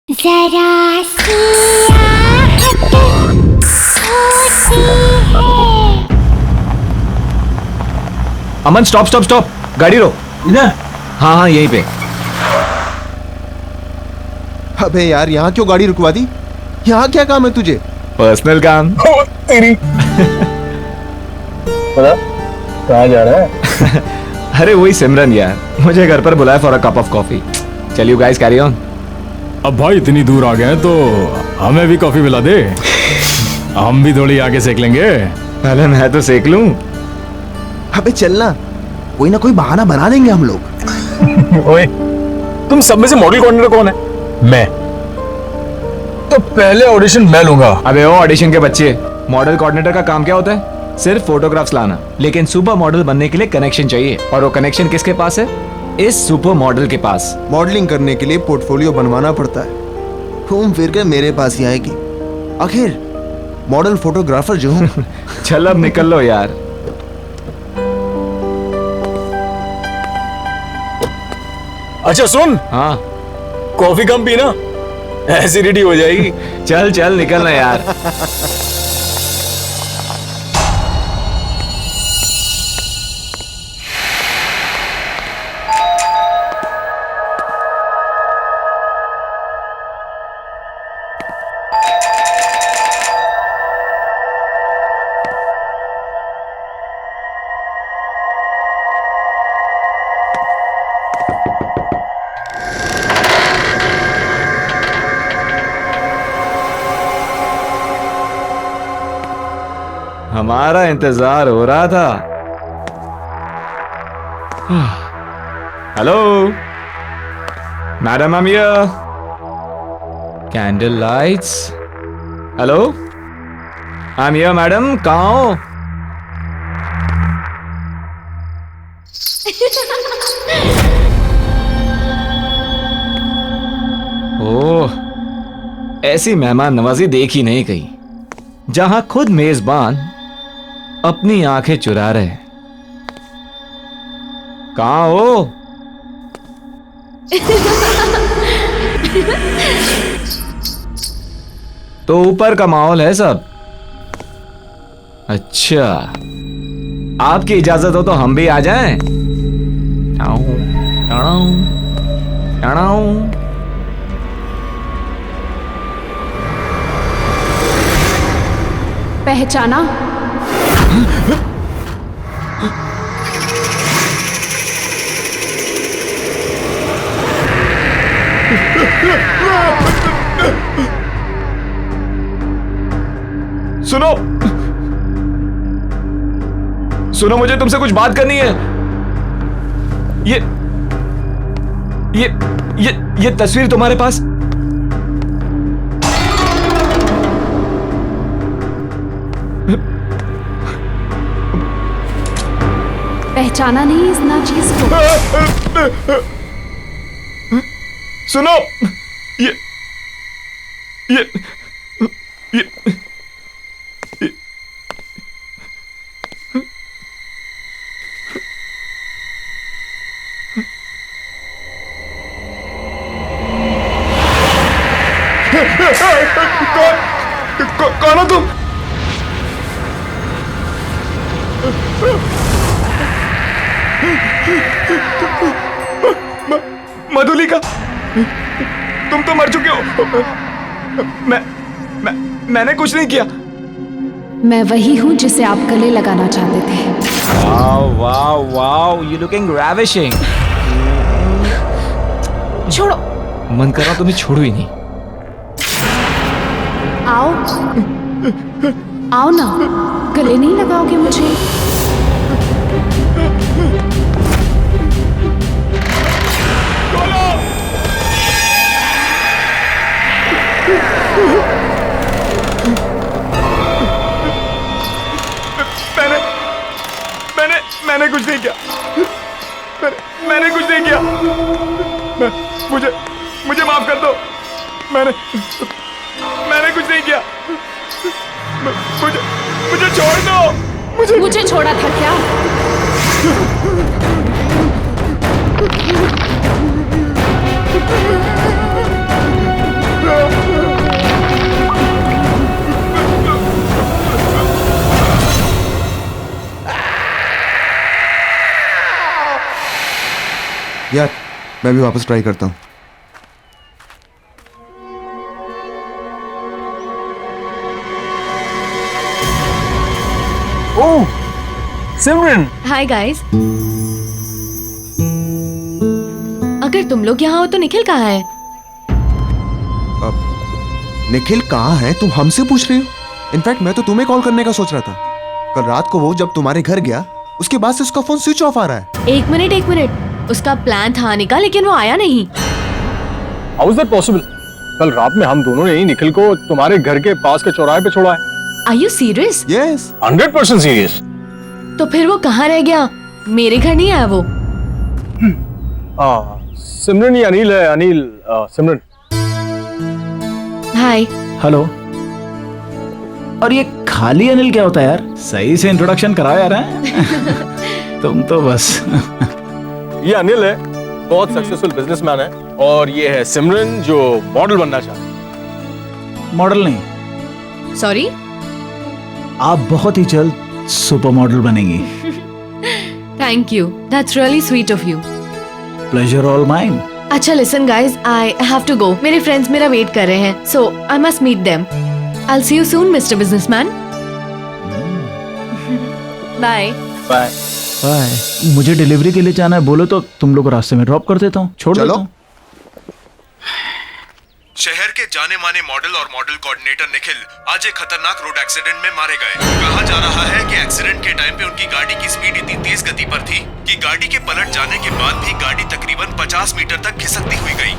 जरा सी आहट होती है। अमन स्टॉप स्टॉप स्टॉप, गाड़ी रोक। इधर? हाँ हाँ यहीं पे। अबे यार, यहाँ क्यों गाड़ी रुकवा दी? यहाँ क्या काम है तुझे? पर्सनल काम। ओ, तेरी पता कहाँ जा रहा है? अरे वही सिमरन यार, मुझे घर पर बुलाया for a cup of coffee. चल यू गाइस कैरी ऑन। अब भाई इतनी दूर आ गए हैं तो हमें भी कॉफी पिला दे, हम भी थोड़ी आगे सेक लेंगे। पहले मैं तो सेक लूं। अबे चलना, कोई ना कोई बहाना बना देंगे हम लोग। ओए, तुम सब में से मॉडल कोऑर्डिनेटर कौन है? मैं। तो पहले ऑडिशन मैं लूंगा। अबे ओ ऑडिशन के बच्चे, मॉडल कोऑर्डिनेटर का काम क्या होता है? सिर्फ फोटोग्राफ्स लाना। लेकिन सुपर मॉडल बनने के लिए कनेक्शन चाहिए, और वो कनेक्शन किसके पास है? इस सुपर मॉडल के पास। मॉडलिंग करने के लिए पोर्टफोलियो बनवाना पड़ता है। घूम फिर के मेरे पास ही आएगी। आखिर मॉडल फोटोग्राफर जो हूँ। चल अब निकल लो यार। अच्छा सुन, हाँ कॉफी कम पीना, एसिडिटी हो जाएगी। चल चल निकलना यार। हमारा इंतजार हो रहा था। Hello madam, I am here. Candle lights. Hello I am here madam, कहाँ हो? ओह, ऐसी मेहमान नवाजी देखी नहीं कहीं, जहां खुद मेजबान अपनी आंखें चुरा रहे। कहाँ हो? तो ऊपर का माहौल है सब। अच्छा, आपकी इजाजत हो तो हम भी आ जाएं? Tau, tau, tau. पहचाना? सुनो सुनो, मुझे तुमसे कुछ बात करनी है। ये तस्वीर तुम्हारे पास? पहचाना नहीं इस नाचीज को? सुनो, ये ये ये कौन हो तुम? मधुलिका, तुम तो मर चुके हो। मैंने कुछ नहीं किया। मैं वही हूँ जिसे आप गले लगाना चाहते थे। Wow wow wow, you looking ravishing. छोड़ो। मन कर रहा तुम्हें छोड़ू ही नहीं। आओ आओ ना, गले नहीं लगाओगे मुझे? मैंने कुछ नहीं किया। मैंने कुछ नहीं किया। मुझे माफ कर दो। मैंने कुछ नहीं किया। मुझे छोड़ दो। मुझे छोड़ा था क्या? यार मैं भी वापस ट्राई करता हूँ। ओह सिमरन, हाय गाइस। अगर तुम लोग यहाँ हो तो निखिल कहाँ है? निखिल कहाँ है तुम हमसे पूछ रही हो? इनफैक्ट मैं तो तुम्हें कॉल करने का सोच रहा था। कल रात को वो जब तुम्हारे घर गया उसके बाद से उसका फोन स्विच ऑफ आ रहा है। एक मिनट, उसका प्लान था आने का लेकिन वो आया नहीं। How is that possible? कल रात में हम दोनों ने ही निखिल को तुम्हारे घर के पास के चौराहे पे छोड़ा है। Are you serious? Yes 100% serious. तो फिर वो कहाँ रह गया? मेरे घर नहीं आया वो? सिमरन, ये अनिल है। अनिल, सिमरन। हाय। हेलो। और ये खाली अनिल क्या होता है यार? सही से इंट्रोडक्शन कराओ यार। हैं? तुम तो बस। ये अनिल है, बहुत सक्सेसफुल बिजनेसमैन है, और ये है सिमरन जो मॉडल बनना चाहता है। मॉडल नहीं, सॉरी। आप बहुत ही जल्द सुपर मॉडल बनेंगी। Thank you, that's really sweet of you. Pleasure all mine. अच्छा listen guys, I have to go. मेरे फ्रेंड्स मेरा वेट कर रहे हैं, so I must meet them. I will see you soon mister businessman. Bye. Bye. Bye. मुझे delivery के लिए जाना है, बोलो तो तुम लोग रास्ते में ड्रॉप कर देता हूँ, छोड़ चलो। देता हूँ। शहर के जाने माने मॉडल और मॉडल कोऑर्डिनेटर निखिल आज एक खतरनाक रोड एक्सीडेंट में मारे गए। कहा जा रहा है कि एक्सीडेंट के टाइम पे उनकी गाड़ी की स्पीड इतनी तेज गति पर थी कि गाड़ी के पलट जाने के बाद भी गाड़ी तकरीबन 50 मीटर तक खिसकती हुई गई।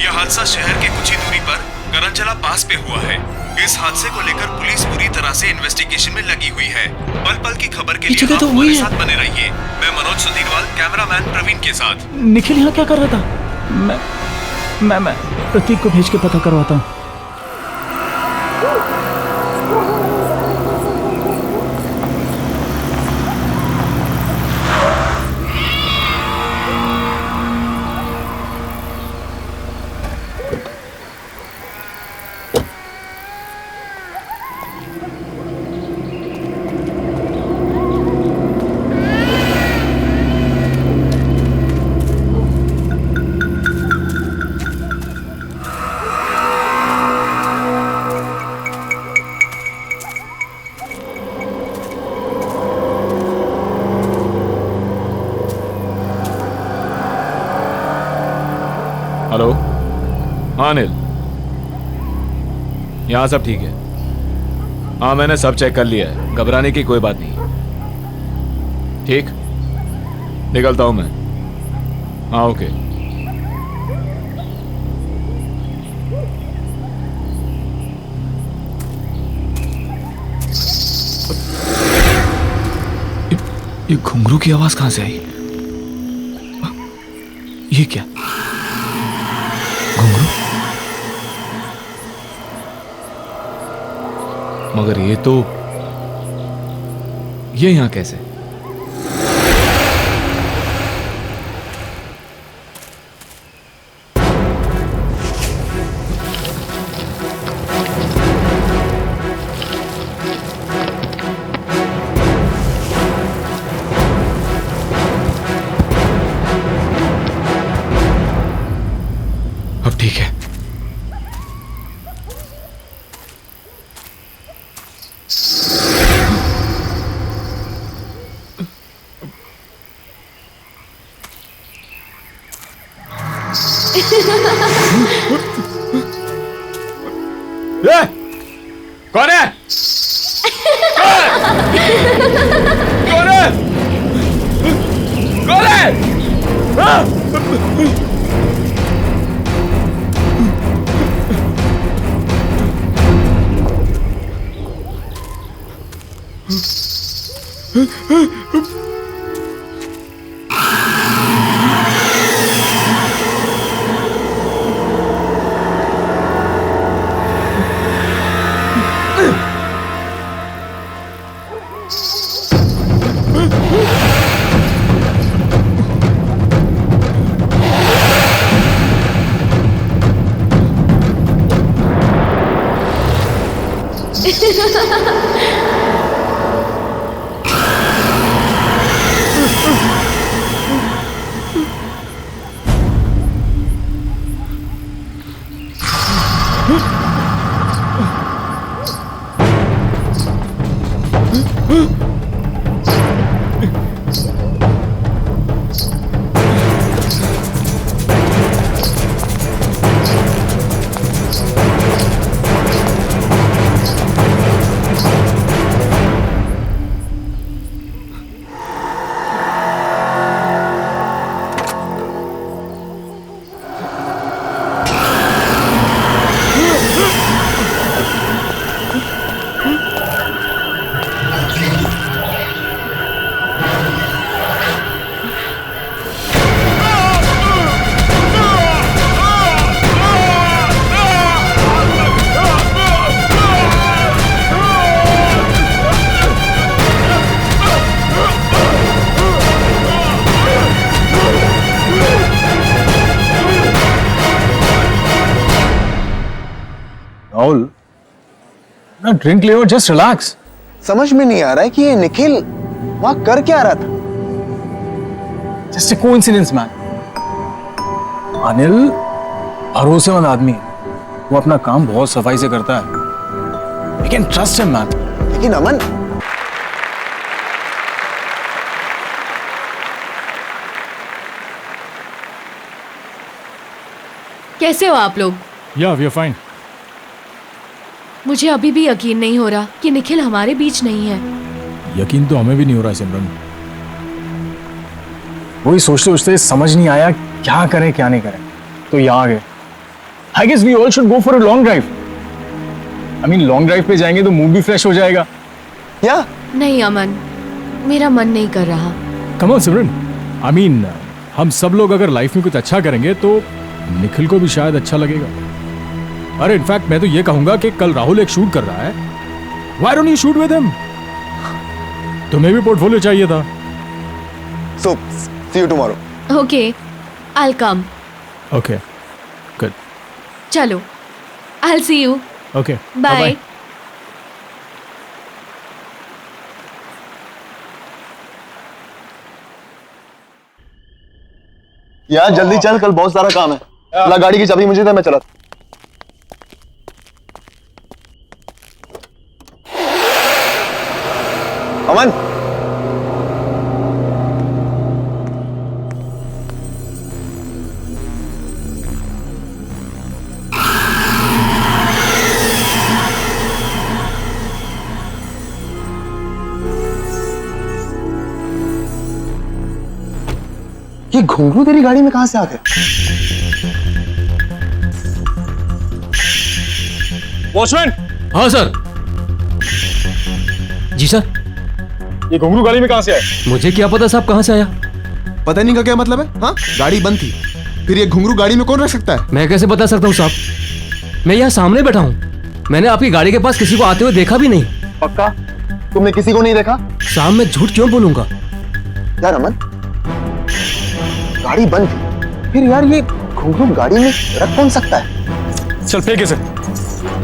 यह हादसा शहर के कुछ ही दूरी पर करंजला पास पे हुआ है। इस हादसे को लेकर पुलिस पूरी तरह से इन्वेस्टिगेशन में लगी हुई है। पल पल की खबर के लिए आप हमारे साथ बने रहिए। मैं मनोज सुधीरवाल, कैमरामैन प्रवीण के साथ। निखिल यहाँ क्या कर रहा था? मैं प्रतीक को भेज के पता करवाता हूँ। हेलो। हाँ अनिल, यहाँ सब ठीक है। हाँ मैंने सब चेक कर लिया है, घबराने की कोई बात नहीं है। ठीक, निकलता हूँ मैं। हाँ ओके। ये घुंघरू की आवाज कहाँ से आई? ये क्या घुंघरू? मगर ये यहां कैसे? अब ठीक है। ए, कौन है? कौन है? कौन है? हाँ? राहुल, ना ड्रिंक ले और जस्ट रिलैक्स। समझ में नहीं आ रहा है कि ये निखिल वहां कर क्या रहा था। Just a coincidence man. Anil भरोसेमंद आदमी है, वो अपना काम बहुत सफाई से करता है। We can trust him man. लेकिन अमन, कैसे हो आप लोग? या वी आर फाइन। मुझे अभी भी यकीन नहीं हो रहा कि निखिल हमारे बीच नहीं है। यकीन तो हमें भी नहीं हो रहा है सिमरन। वही सोचते सोचते समझ नहीं आया क्या करें क्या नहीं करें, तो यहाँ आ गए। I guess we all should go for a long drive. I mean long drive पे जाएंगे तो मूड भी फ्रेश हो जाएगा। या नहीं अमन, मेरा मन नहीं कर रहा। Come on Simran, I mean हम सब लोग अगर लाइफ में कुछ अच्छा करेंगे तो निखिल को भी शायद अच्छा लगेगा। अरे इनफैक्ट मैं तो ये कहूंगा कि कल राहुल एक शूट कर रहा है, why don't you shoot with him? तुम्हें भी पोर्टफोलियो चाहिए था। So see you tomorrow. Okay, I will come. Okay good. चलो, I will see you. Okay bye. यार जल्दी चल, कल बहुत सारा काम है। ला गाड़ी की चाबी मुझे दे, मैं चला। अमन, ये घुंघरू तेरी गाड़ी में कहां से आ गए? वॉचमैन, हाँ सर। जी सर। ये घुंघरू गाड़ी में कहां से आए? मुझे क्या पता साहब कहाँ से आया। पता नहीं का क्या मतलब है? हाँ, गाड़ी बंद थी, फिर ये घुंघरू गाड़ी में कौन रख सकता है? मैं कैसे बता सकता हूँ साहब, मैं यहाँ सामने बैठा हूँ। मैंने आपकी गाड़ी के पास किसी को आते हुए देखा भी नहीं। पक्का तुमने किसी को नहीं देखा? साहब मैं झूठ क्यों बोलूंगा? यार अमन, गाड़ी बंद थी, फिर यार ये घुंघरू गाड़ी में रख कौन सकता है? चल फेंके से,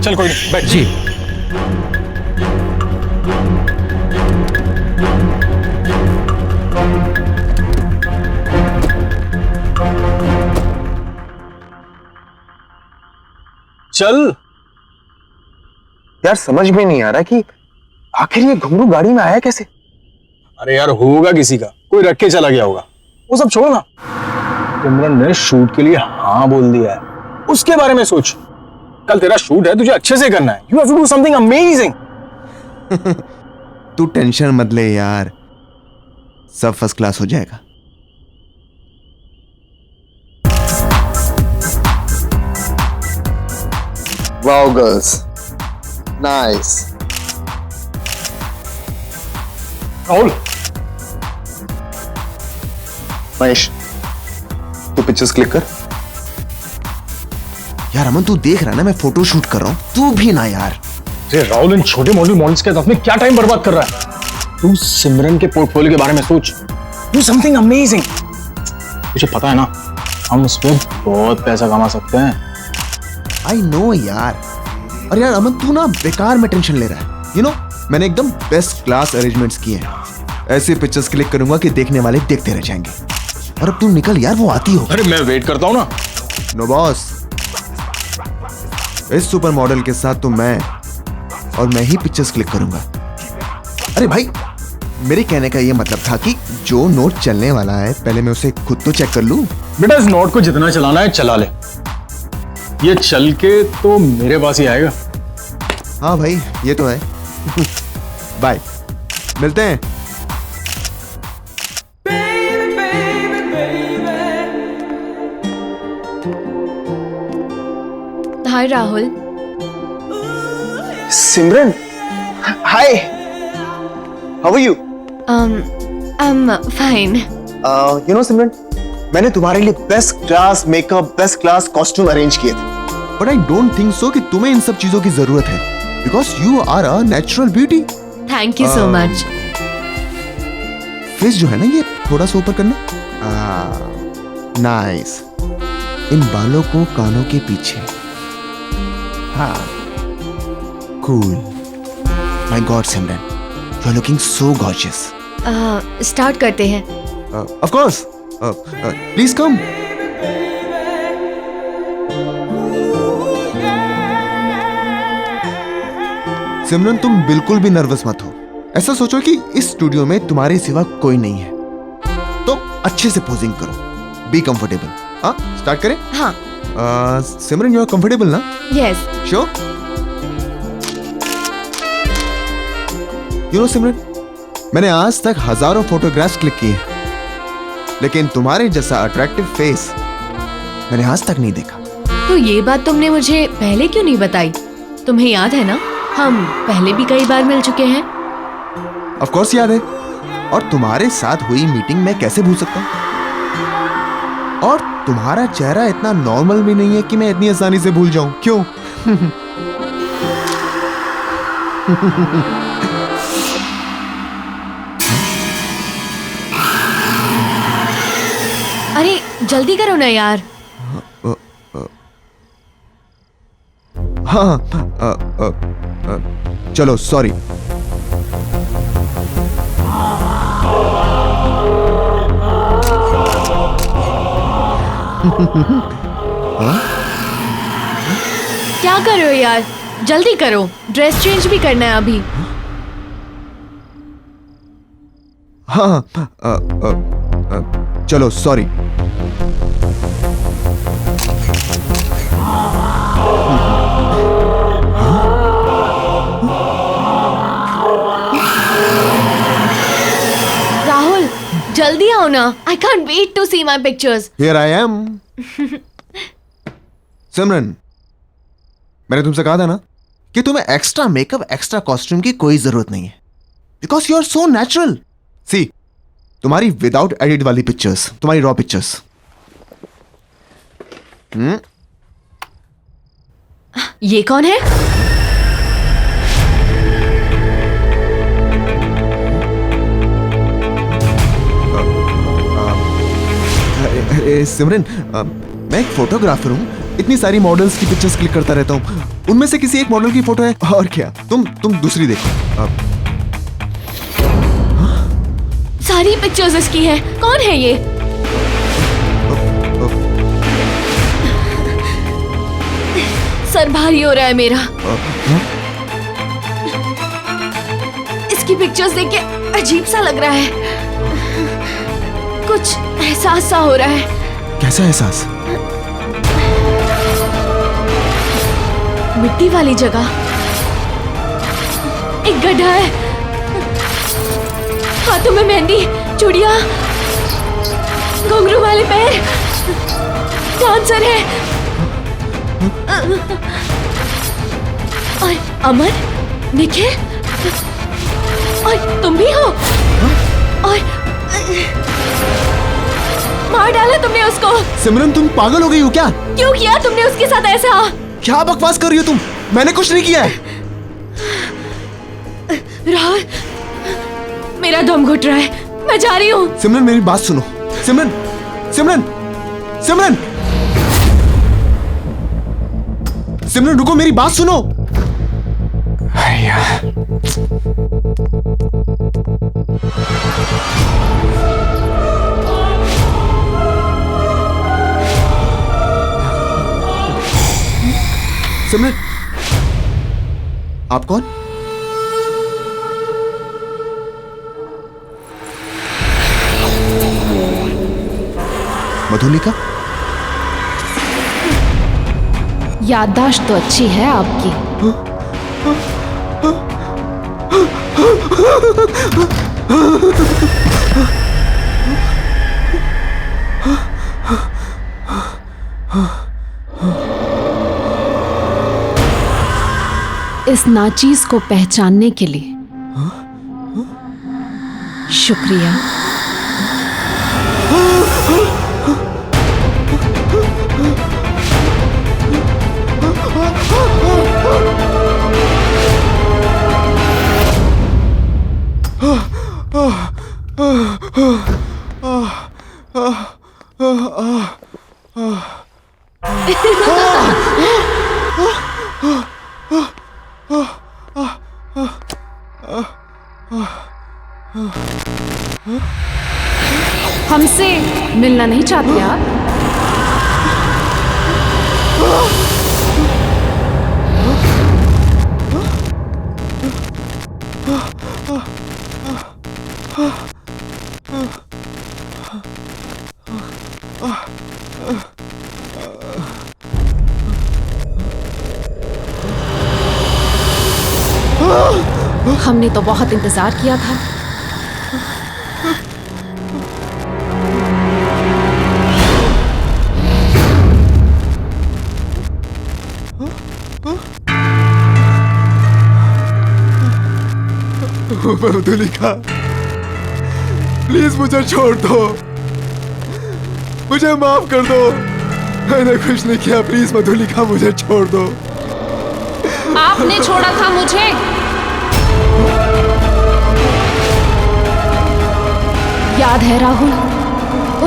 चल कोई नहीं, बैठ। जी। चल। यार समझ में नहीं आ रहा कि आखिर ये घुंघरू गाड़ी में आया कैसे? अरे यार होगा किसी का, कोई रख के चला गया होगा। वो सब छोड़ो ना, सिमरन ने शूट के लिए हाँ बोल दिया है, उसके बारे में सोच। कल तेरा शूट है, तुझे अच्छे से करना है। You have to do something amazing. तू टेंशन मत ले यार, सब फर्स्ट क्लास हो जाएगा। Wow girls, nice. Rahul, Mahesh, तू पिक्चर्स क्लिक कर। यार अमन तू देख रहा है ना, मैं फोटो शूट कर रहा हूं, तू भी ना यार। अरे राहुल, इन छोटे मॉडल्स के साथ में क्या टाइम बर्बाद कर रहा है? तू सिमरन के पोर्टफोलियो के बारे में सोच। Do something amazing. तुझे पता है ना, हम उस पर बहुत पैसा कमा सकते हैं। आई नो यार। और यार अमन तू ना बेकार में टेंशन ले रहा है। यू नो, मैंने एकदम बेस्ट क्लास अरेंजमेंट्स किए हैं। ऐसे पिक्चर्स क्लिक करूंगा कि देखने वाले देखते रह जाएंगे। और अब तू निकल यार, वो आती हो। अरे मैं वेट करता हूं ना। नो बॉस, इस सुपर मॉडल के साथ तो मैं ही पिक्चर्स क्लिक करूंगा। अरे भाई, मेरे कहने का ये मतलब था कि जो नोट चलने वाला है पहले मैं उसे खुद तो चेक कर लूं। बेटा इस नोट को जितना चलाना है चला ले, ये चल के तो मेरे पास ही आएगा। हाँ भाई, ये तो है। बाय, मिलते हैं। Hi Rahul. Simran, hi, how are you? I am fine. You know Simran, मैंने तुम्हारे लिए best class makeup, best class costume arrange किए थे। But I don't think so कि तुम्हें इन सब चीजों की जरूरत है, because you are a natural beauty. Thank you so much. Face जो है ना, ये थोड़ा सा ऊपर करना। नाइस। इन बालों को कानों के पीछे। हाँ, cool. My God, Simran, you are looking so gorgeous. Start करते हैं. Of course. Please come. सिमरन, तुम बिल्कुल भी नर्वस मत हो. ऐसा सोचो कि इस स्टूडियो में तुम्हारे सिवा कोई नहीं है. तो अच्छे से पोजिंग करो. Be comfortable. हाँ, स्टार्ट करें. हाँ. सिमरन, यू आर कंफर्टेबल ना? Yes. Sure? You know Simran, मैंने आज तक हजारों फोटोग्राफ्स क्लिक किए, लेकिन तुम्हारे जैसा अट्रैक्टिव फेस मैंने आज तक नहीं देखा. तो ये बात तुमने मुझे पहले क्यों नहीं बताई? तुम्हें याद है ना, हम पहले भी कई बार मिल चुके हैं. ऑफ कोर्स याद है. और तुम्हारे साथ हुई मीटिंग मैं कैसे भूल सकता हूं? और तुम्हारा चेहरा इतना नॉर्मल भी नहीं है कि मैं इतनी आसानी से भूल जाऊं. क्यों? अरे जल्दी करो ना यार. हाँ. चलो, सॉरी. क्या कर रहे हो यार? जल्दी करो, ड्रेस चेंज भी करना है अभी. हाँ. चलो, सॉरी. राहुल, जल्दी आओ ना. I can't wait to see my pictures. Here I am. Simran, मैंने तुमसे कहा था ना कि तुम्हें एक्स्ट्रा मेकअप, एक्स्ट्रा कॉस्ट्यूम की कोई जरूरत नहीं है. Because you are so natural. See, तुम्हारी विदाउट एडिट वाली पिक्चर्स, तुम्हारी रॉ पिक्चर्स. ये कौन है? सिमरन, मैं एक फोटोग्राफर हूँ. इतनी सारी मॉडल्स की पिक्चर्स क्लिक करता रहता हूँ. उनमें से किसी एक मॉडल की फोटो है. और क्या, तुम दूसरी देखो. सारी पिक्चर्स इसकी हैं. कौन है ये? सर भारी हो रहा है मेरा. इसकी पिक्चर्स देख के अजीब सा लग रहा है. कुछ एहसास सा हो रहा है. कैसा एहसास? मिट्टी वाली जगह, एक गड्ढा है, हाथों में मेहंदी, चूड़ियां, घुंघरू वाले पैर, डांसर है. और अमन, निखिल, और तुम भी हो. और मार डाला तुमने उसको. सिमरन, तुम पागल हो गई हो क्या? क्यों किया तुमने उसके साथ ऐसा? क्या बकवास कर रही हो तुम? मैंने कुछ नहीं किया है. राहुल, मेरा दम घुट रहा है. मैं जा रही हूँ. सिमरन, मेरी बात सुनो. सिमरन, सिमरन, सिमरन, सिमरन, रुको, मेरी बात सुनो. सिमरन, आप कौन? मधुलिका? याददाश्त तो अच्छी है आपकी. इस नाचीज को पहचानने के लिए शुक्रिया. हमसे मिलना नहीं चाहते आप? हमने तो बहुत इंतजार किया था। मधुलिका, प्लीज मुझे छोड़ दो, मुझे माफ कर दो, मैंने कुछ नहीं किया। प्लीज मधुलिका, मुझे छोड़ दो। आपने छोड़ा था मुझे। याद है राहुल,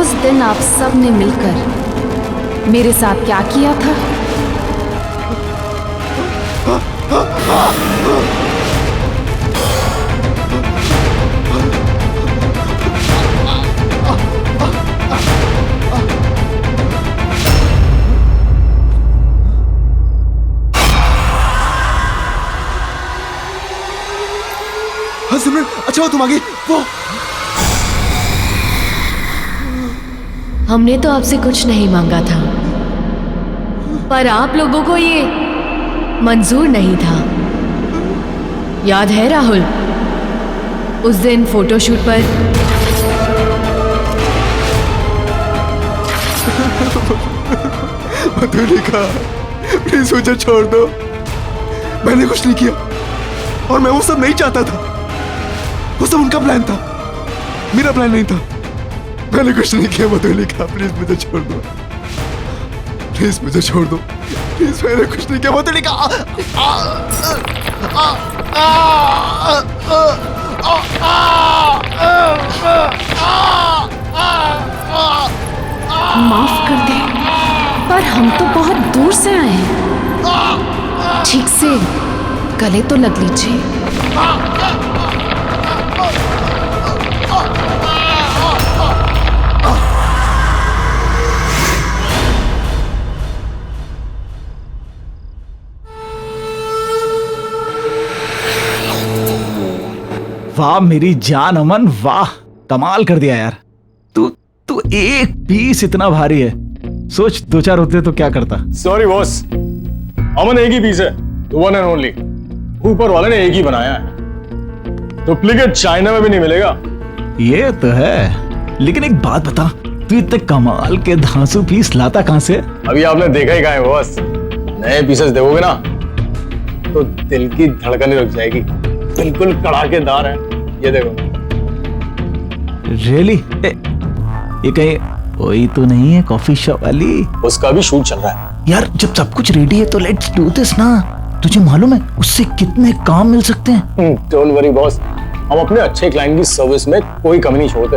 उस दिन आप सब ने मिलकर मेरे साथ क्या किया था? हाँ सिमरन, अच्छा हो तुम आ गई। वो हमने तो आपसे कुछ नहीं मांगा था, पर आप लोगों को ये मंजूर नहीं था। याद है राहुल, उस दिन फोटोशूट पर मधुलिका, प्लीज मुझे छोड़ दो, मैंने कुछ नहीं किया और मैं वो सब नहीं चाहता था। वो सब उनका प्लान था, मेरा प्लान नहीं था। मैंने कुछ नहीं किया मधुलिका, प्लीज मुझे छोड़ दो, प्लीज मुझे छोड़ दो, प्लीज। मैंने कुछ नहीं किया मधुलिका। माफ कर दे, पर हम तो बहुत दूर से आए हैं। ठीक से गले तो लग लीजिए। वाह मेरी जान अमन, वाह कमाल कर दिया यार। तू तू एक पीस इतना भारी है, सोच 2-4 होते तो क्या करता। सॉरी बॉस, अमन एक ही पीस है, वन एंड ओनली। ऊपर वाले ने एक ही बनाया है, डुप्लीकेट चाइना में भी नहीं मिलेगा। ये तो है, लेकिन एक बात बता, तू इतने कमाल के धांसू पीस लाता कहां से? अभी आपने देखा ही कहां है बॉस। नए पीसेस देखोगे ना तो दिल की धड़कनें रुक जाएगी, बिल्कुल कड़ाकेदार है। ये देखो। रियली? ये कहीं वही तो नहीं है कॉफी शॉप वाली? उसका भी शूट चल रहा है यार। जब सब कुछ रेडी है तो लेट्स डू दिस ना। तुझे मालूम है उससे कितने काम मिल सकते हैं? डोंट वरी बॉस, हम अपने अच्छे क्लाइंट की सर्विस में कोई कमी नहीं छोड़ते।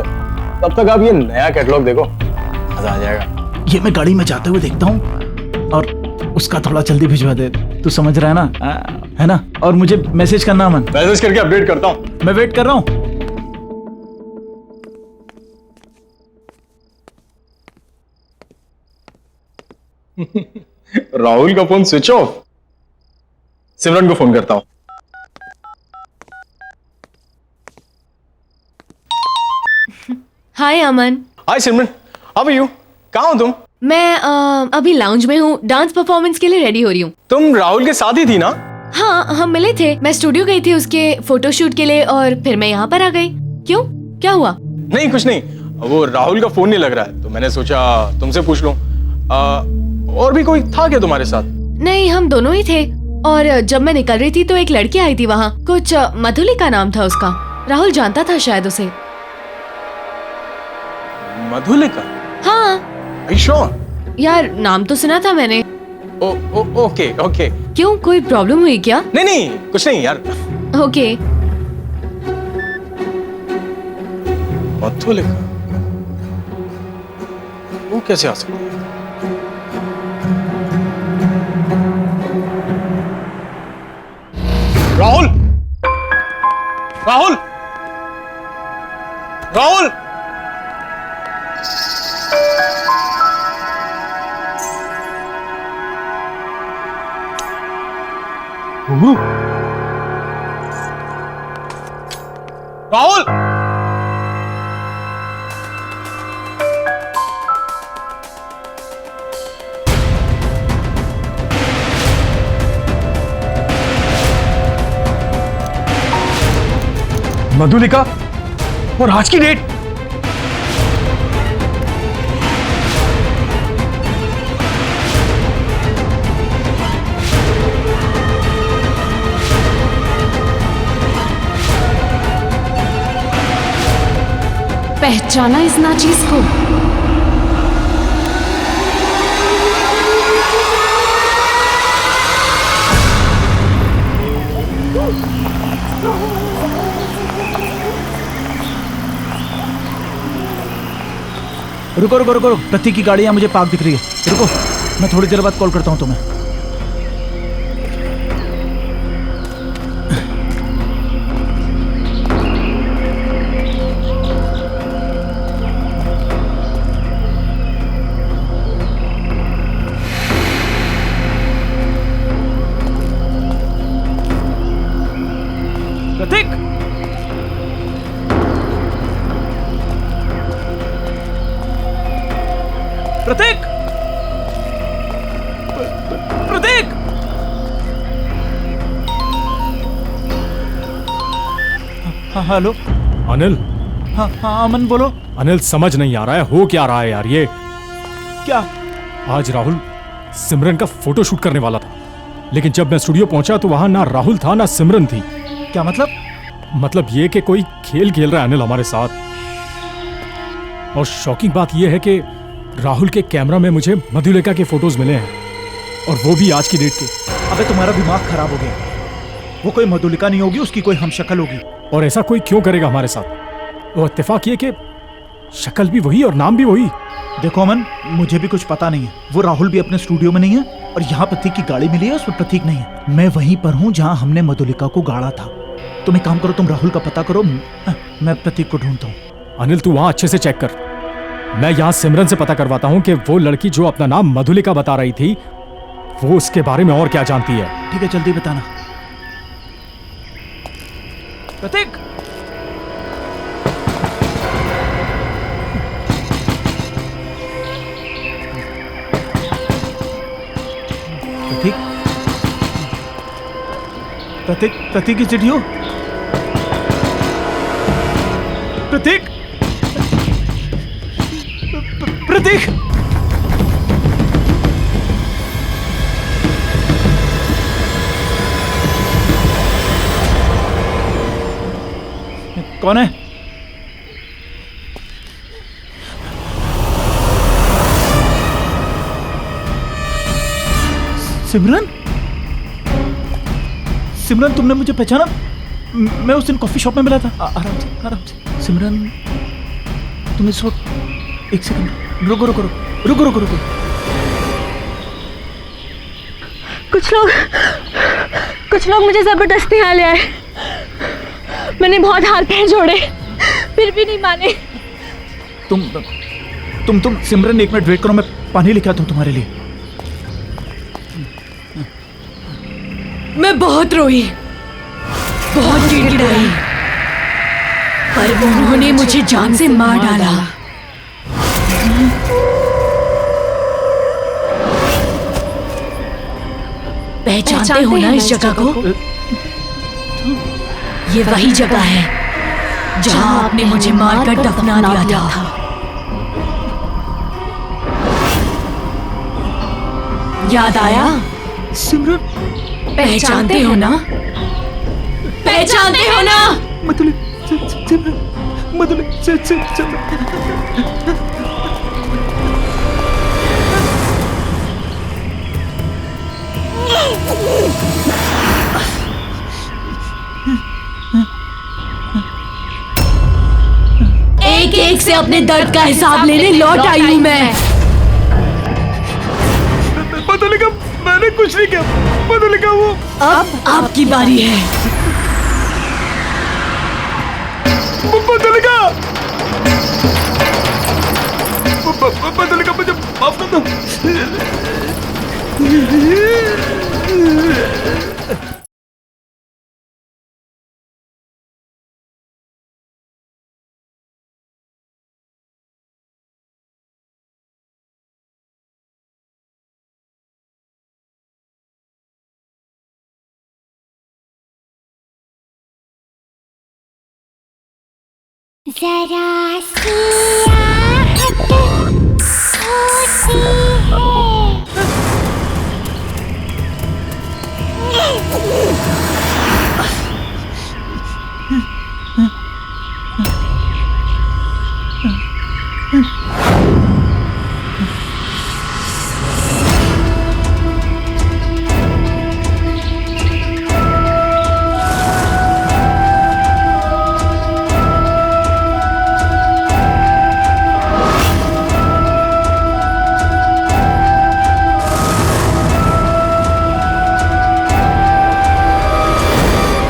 तब तक आप ये नया कैटलॉग देखो, मजा आ जाएगा। ये मैं गाड़ी में जाते हुए देखता हूँ, और उसका थोड़ा जल्दी भिजवा दे। तू समझ रहा है ना? है ना? और मुझे मैसेज करना अमन। मैसेज करके अपडेट करता हूँ। मैं वेट कर रहा हूँ। राहुल का फोन स्विच ऑफ। सिमरन को फोन करता हूँ। हाय अमन। हाय सिमरन, हाउ आर यू? कहाँ हो तुम? मैं अभी लाउंज में हूँ, डांस परफॉर्मेंस के लिए रेडी हो रही हूँ। तुम राहुल के साथ ही थी ना? हाँ, हम मिले थे। मैं स्टूडियो गई थी उसके फोटोशूट के लिए और फिर मैं यहाँ पर आ गई। क्यों, क्या हुआ? नहीं कुछ नहीं, वो राहुल का फोन नहीं लग रहा है तो मैंने सोचा तुमसे पूछ लूं। और भी कोई था क्या तुम्हारे साथ? नहीं, हम दोनों ही थे। और जब मैं निकल रही थी तो एक लड़की आई थी वहाँ, कुछ मधुलिका नाम था उसका। राहुल जानता था शायद उसे। मधुलिका? हाँ। Are you sure? यार नाम तो सुना था मैंने। Okay okay. क्यों, कोई प्रॉब्लम हुई क्या? नहीं नहीं कुछ नहीं यार। ओके। मधुलिका वो कैसे आ सकती है? राहुल, राहुल, राहुल राहुल मधुलिका और आज की डेट। पहचाना इस नाचीज को? रुको रुको रुको, प्रतीक की गाड़ी यहाँ मुझे पार्क दिख रही है। रुको, मैं थोड़ी देर बाद कॉल करता हूँ तुम्हें। प्रतीक, प्रतीक, प्रतीक। हाँ हेलो। अनिल। हाँ हाँ अमन बोलो। अनिल समझ नहीं आ रहा है हो क्या रहा है यार ये। क्या? आज राहुल सिमरन का फोटो शूट करने वाला था, लेकिन जब मैं स्टूडियो पहुंचा तो वहां ना राहुल था ना सिमरन थी। क्या मतलब? मतलब ये कि कोई खेल खेल रहा है अनिल हमारे साथ। और शॉकिंग बात यह है कि राहुल के कैमरा में मुझे मधुलिका के फोटोज मिले हैं, और वो भी आज की डेट के। अबे तुम्हारा दिमाग खराब हो गया। वो कोई मधुलिका नहीं होगी, उसकी कोई हमशक्ल होगी। और ऐसा कोई क्यों करेगा हमारे साथ? वो इत्तेफाक ये कि शक्ल भी वही और नाम भी वही। देखो अमन, मुझे भी कुछ पता नहीं है। वो राहुल भी अपने स्टूडियो में नहीं है, और यहाँ प्रतीक की गाड़ी मिली है, उसमें प्रतीक नहीं है। मैं वहीं पर हूँ जहाँ हमने मधुलिका को गाड़ा था। तुम एक काम करो, तुम राहुल का पता करो, मैं प्रतीक को ढूंढता हूँ। अनिल तू वहां अच्छे से चेक कर, मैं यहाँ सिमरन से पता करवाता हूँ कि वो लड़की जो अपना नाम मधुलिका बता रही थी, वो उसके बारे में और क्या जानती है। ठीक है, जल्दी बताना। प्रतीक, प्रतीक, प्रतीक, प्रतीक की चिट्ठी हो? प्रतीक, प्रतीक, कौन है? सिमरन? सिमरन, तुमने मुझे पहचाना? मैं उस दिन कॉफी शॉप में मिला था। आराम से, आराम से। सिमरन, तुम इस वक्त एक सेकंड रुको रुको रुको रुको रुको रुको। कुछ लोग मुझे जबरदस्ती यहाँ ले आए। मैंने बहुत हाथ पैर जोड़े, फिर भी नहीं माने। तुम सिमरन एक मिनट वेट करो, मैं पानी लेके आता हूँ तुम्हारे लिए। मैं बहुत रोई, बहुत गिड़गिड़ाई, पर उन्होंने मुझे जान से मार डाला। पहचानते हो ना इस जगह को? ये वही जगह है जहां आपने मुझे मारकर दफना दिया था। याद आया? सिमरन, पहचानते हो ना? पहचानते हो ना? एक एक से अपने दर्द का हिसाब लेने लौट आई हूं मैं। मधुलिका, मैंने कुछ नहीं किया। मधुलिका, वो अब आपकी बारी है। मधुलिका, मधुलिका मुझे माफ कर दो। जरा सी आहट होती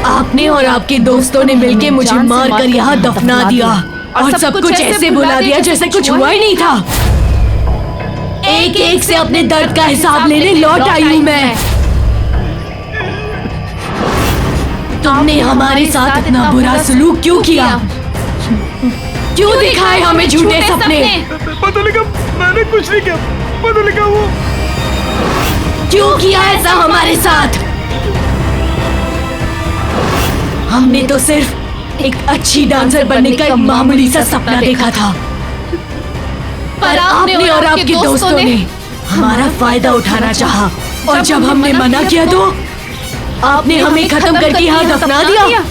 आपने और आपके दोस्तों ने मिलके मुझे मारकर यहाँ दफना दिया और सब कुछ ऐसे बुला दिया जैसे कुछ हुआ ही नहीं था। एक एक से अपने दर्द का हिसाब लेने लौट आई हूँ मैं। तुमने हमारे साथ इतना बुरा सलूक क्यों किया? क्यों दिखाए हमें झूठे सपने? मधुलिका मैंने कुछ नहीं किया। मधुलिका वो क्यों किया ऐसा हमारे साथ? हमने तो सिर्फ एक अच्छी डांसर बनने का एक मामूली सा सपना देखा था, पर आपने और आपके दोस्तों ने हमारा फायदा उठाना चाहा और जब हमने मना किया तो आपने हमें खत्म करके यहाँ दफना दिया।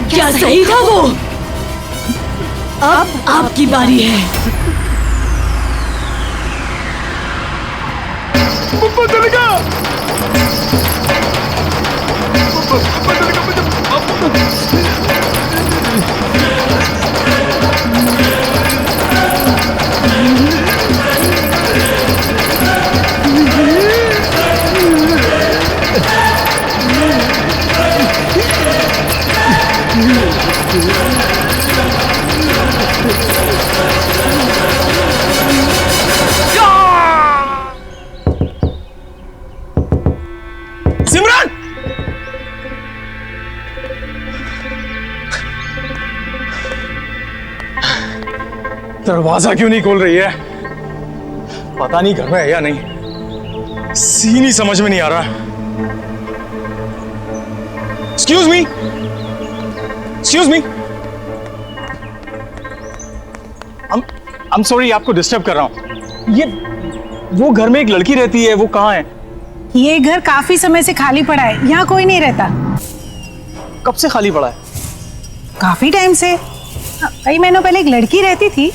क्या सही था वो? अब आपकी बारी है। मधुलिका मधुलिका मुझे माफ कर दो। सिमरन! दरवाजा क्यों नहीं खोल रही है? पता नहीं घर में है या नहीं। सीन ही समझ में नहीं आ रहा। Excuse me, excuse me. I'm sorry आपको डिस्टर्ब कर रहा हूं। ये वो घर में एक लड़की रहती है, वो कहाँ है? ये घर काफी समय से खाली पड़ा है, यहाँ कोई नहीं रहता। कब से खाली पड़ा है? काफी टाइम से। कई महीनों पहले एक लड़की रहती थी,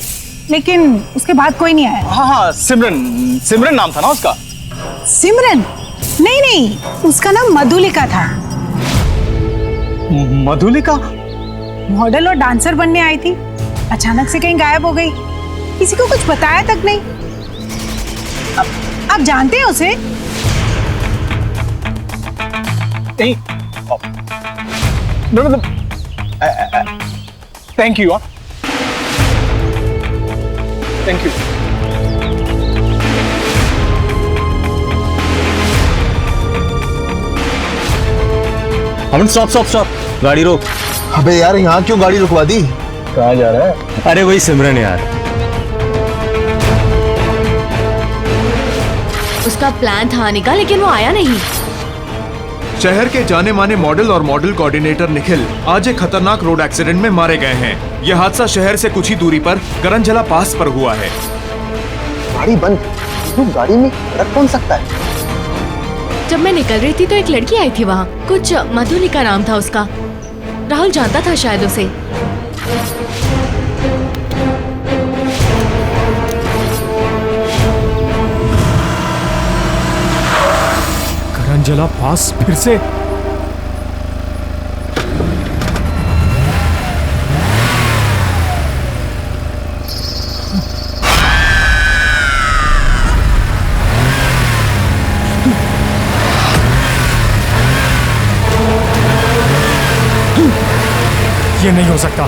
लेकिन उसके बाद कोई नहीं आया। हाँ हाँ, सिमरन, सिमरन नाम था ना उसका? सिमरन? नहीं नहीं, उसका नाम मधुलिका था। मधुलिका? मॉडल और डांसर बनने आई थी, अचानक से कहीं गायब हो गई, किसी को कुछ बताया तक नहीं। आप जानते हैं उसे? नहीं। No, thank you. Thank you. Aman stop stop stop, गाड़ी रोक। अबे यार यहाँ क्यों गाड़ी रुकवा दी? कहाँ जा रहा है? अरे वही सिमरन यार। उसका प्लान था आने का, लेकिन वो आया नहीं। शहर के जाने माने मॉडल और मॉडल कोऑर्डिनेटर निखिल आज एक खतरनाक रोड एक्सीडेंट में मारे गए हैं। यह हादसा शहर से कुछ ही दूरी पर करंजला पास पर हुआ है। गाड़ी बंद, तो गाड़ी में रख कौन सकता है? जब मैं निकल रही थी तो एक लड़की आई थी वहाँ, कुछ मधुलिका नाम था उसका। राहुल जानता था शायद उसे। करंजला पास फिर से? ये नहीं हो सकता।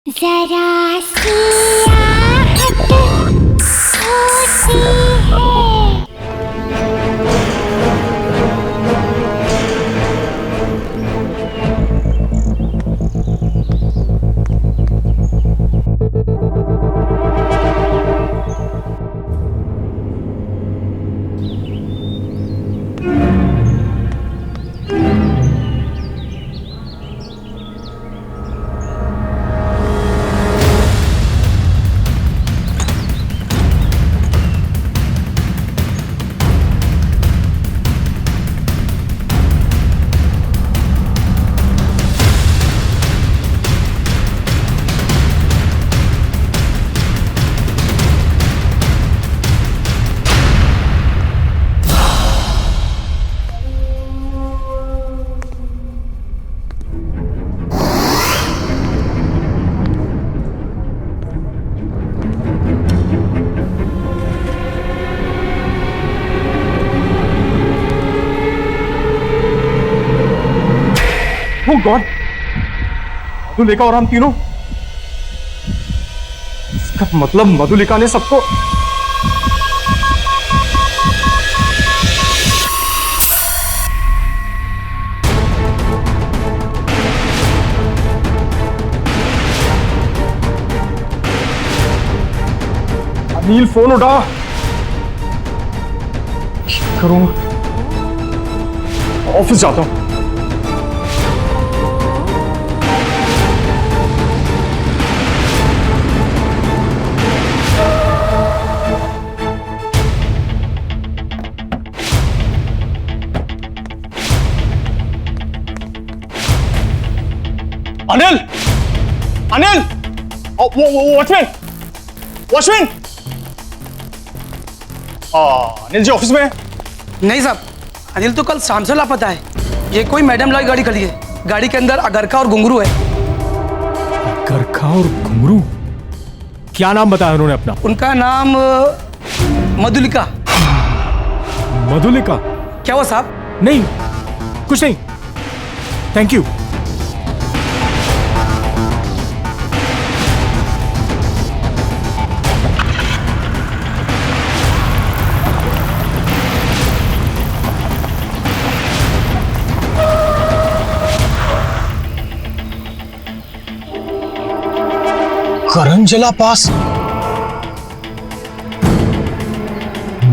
जरा सी आहट होती है। Oh God! मधुलिका और हम तीनों, इसका मतलब मधुलिका ने सबको अनिल फोन उठा करूं, ऑफिस जाता हूं। Anil, Anil, watchman, watchman. Anil ji office में? नहीं साहब, अनिल तो कल शाम से लापता है। ये कोई मैडम लाई गाड़ी खड़ी है, गाड़ी के अंदर अगरखा और घुंघरू है। अगरखा और घुंघरू? क्या नाम बताया उन्होंने अपना? उनका नाम मधुलिका। मधुलिका? क्या हुआ साहब? नहीं, कुछ नहीं, थैंक यू। करंजला पास?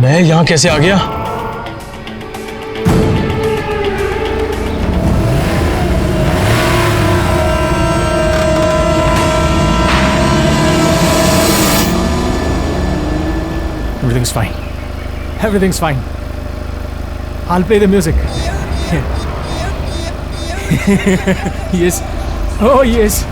मैं यहां कैसे आ गया? Everything's fine. Everything's fine. I'll play the music. Yes. Oh, yes.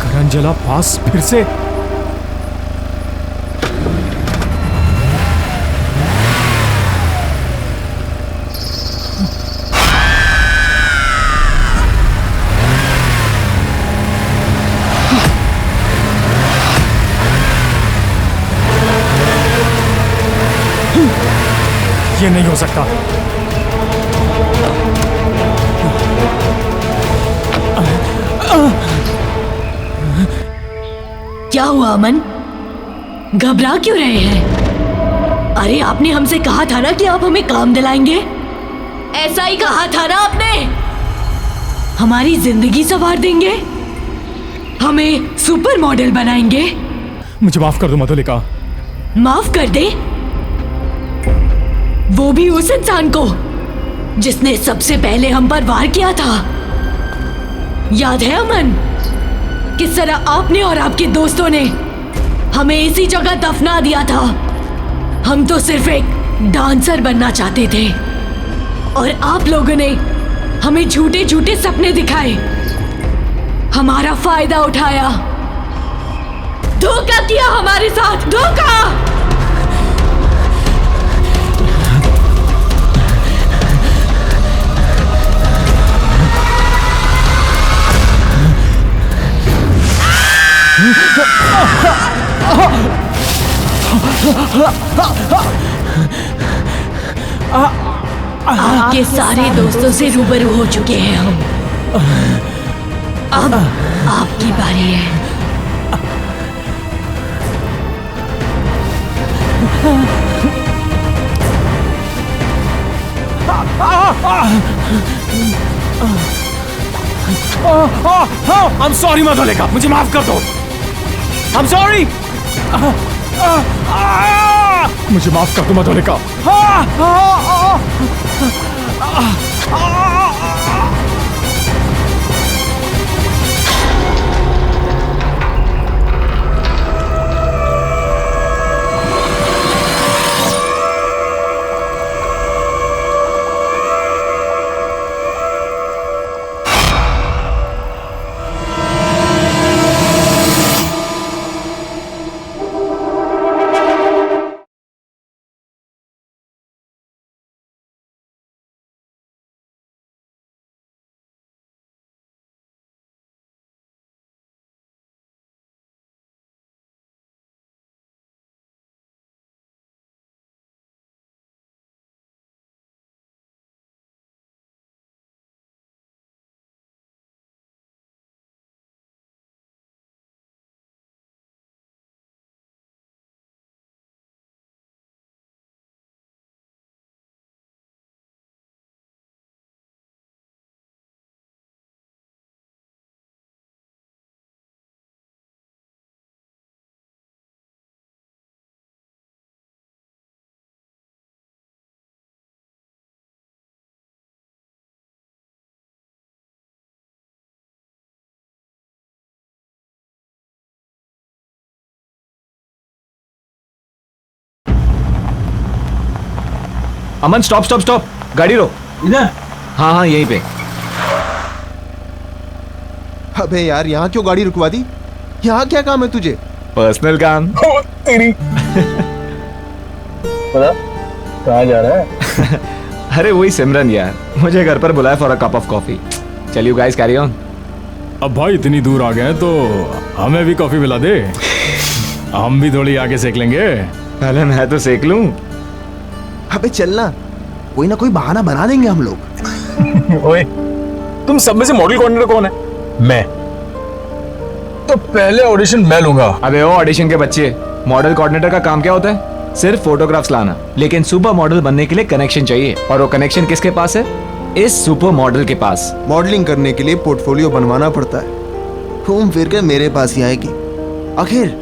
करंजला पास फिर से? ये नहीं हो सकता। क्या हुआ अमन? घबरा क्यों रहे हैं? अरे आपने हमसे कहा था ना कि आप हमें काम दिलाएंगे। ऐसा ही कहा था ना आपने। हमारी जिंदगी संवार देंगे, हमें सुपर मॉडल बनाएंगे। मुझे माफ कर दो मधुलिका। माफ कर दे? वो भी उस इंसान को जिसने सबसे पहले हम पर वार किया था। याद है अमन, किस तरह आपने और आपके दोस्तों ने हमें इसी जगह दफना दिया था। हम तो सिर्फ एक डांसर बनना चाहते थे और आप लोगों ने हमें झूठे झूठे सपने दिखाए, हमारा फायदा उठाया, धोखा किया हमारे साथ, धोखा। आपके सारे दोस्तों से रूबरू हो चुके हैं हम। अब आपकी बारी है। I'm sorry मधुलिका, मुझे माफ कर दो। I'm sorry। मुझे माफ कर दो मधुलिका। अमन स्टॉप स्टॉप स्टॉप, गाड़ी रोक। इधर? हाँ हाँ यहीं पे। अबे यार यहाँ क्यों गाड़ी रुकवा दी? यहाँ क्या काम है तुझे? पर्सनल काम। तेरी पता कहाँ जा रहा है? अरे वही सिमरन यार, मुझे घर पर बुलाया for a cup of coffee. चल यू गाइस कैरी ऑन। अब भाई इतनी दूर आ गए तो हमें भी कॉफी पिला दे, हम भी थोड़ी आगे सेक लेंगे। पहले मैं तो सेक लूं। अबे चलना, कोई ना कोई बहाना बना देंगे हम लोग। ओए, तुम सब में से मॉडल कोऑर्डिनेटर कौन है? मैं। तो पहले ऑडिशन मैं लूंगा। अबे ओ ऑडिशन के बच्चे, मॉडल कोऑर्डिनेटर का काम क्या होता है? सिर्फ फोटोग्राफ्स लाना। लेकिन सुपर मॉडल बनने के लिए कनेक्शन चाहिए, और वो कनेक्शन किसके पास है? इस सुपर मॉडल के पास। मॉडलिंग करने के लिए पोर्टफोलियो बनवाना पड़ता है, घूम फिर कर मेरे पास ही आएगी। आखिर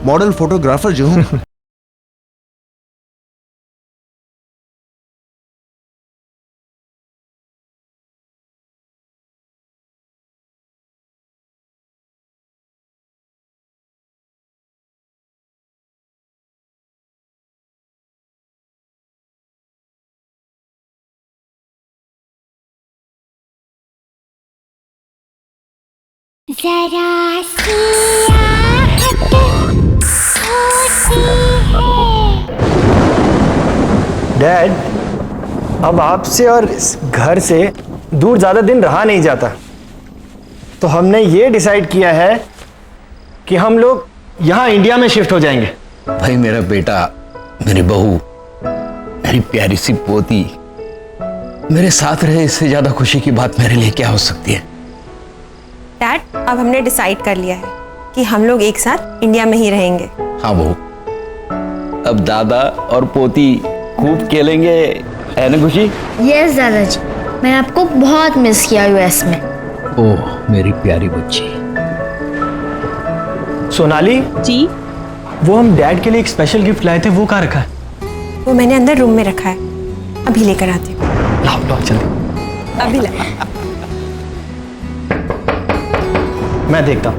मॉडल फोटोग्राफर जो हूँ। जरा सी आहट होती है। डैड, अब आपसे और इस घर से दूर ज़्यादा दिन रहा नहीं जाता, तो हमने ये डिसाइड किया है कि हम लोग यहाँ इंडिया में शिफ्ट हो जाएंगे। भाई मेरा बेटा, मेरी बहू, मेरी प्यारी सी पोती मेरे साथ रहे, इससे ज्यादा खुशी की बात मेरे लिए क्या हो सकती है? डैड, अब हमने डिसाइड कर लिया है कि हम लोग एक साथ इंडिया में ही रहेंगे। हाँ बहू, अब दादा और पोती खूब खेलेंगे, है ना खुशी? यस दादाजी, मैंने आपको बहुत मिस किया यूएस में। ओह मेरी प्यारी बच्ची। सोनाली जी, वो हम डैड के लिए एक स्पेशल गिफ्ट लाए थे, वो कहाँ रखा है? वो मैंने अंदर रूम में रखा है, अभी लेकर आती हूँ। लाओ लाओ जल्दी। अभी ला। मैं देखता हूँ।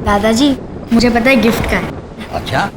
दादाजी मुझे पता है गिफ्ट का है। अच्छा,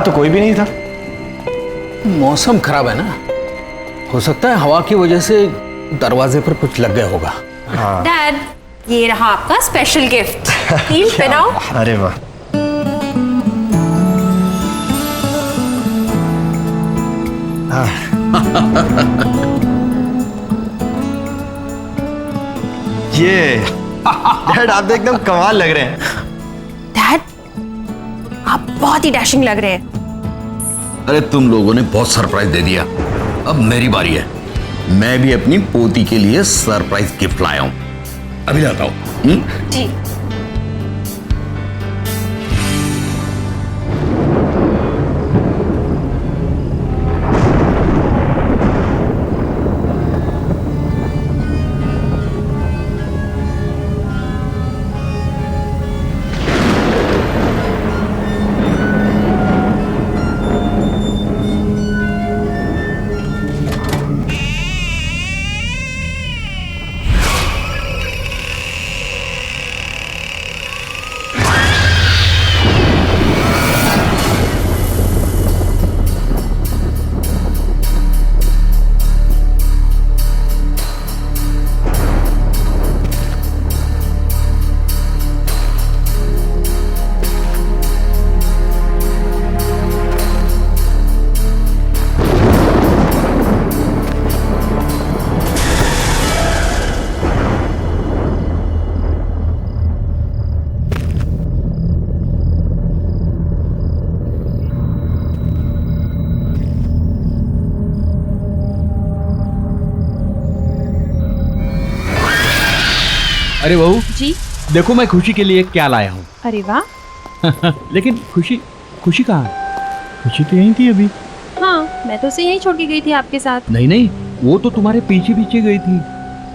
तो कोई भी नहीं था। मौसम खराब है ना, हो सकता है हवा की वजह से दरवाजे पर कुछ लग गया होगा। डैड, ये रहा आपका स्पेशल गिफ्ट। हील पहनाओ। अरे वाह, ये डैड आप तो एकदम कमाल लग रहे हैं। डैड, आप बहुत ही डैशिंग लग रहे हैं। अरे तुम लोगों ने बहुत सरप्राइज दे दिया, अब मेरी बारी है। मैं भी अपनी पोती के लिए सरप्राइज गिफ्ट लाया हूं, अभी लाता हूं। जी। अरे बहू जी। देखो मैं खुशी के लिए क्या लाया हूँ। अरे वाह। लेकिन खुशी कहाँ है? खुशी तो यहीं थी अभी। हाँ, मैं तो उसे यहीं छोड़ के गई थी आपके साथ। नहीं, वो तो तुम्हारे पीछे पीछे गई थी।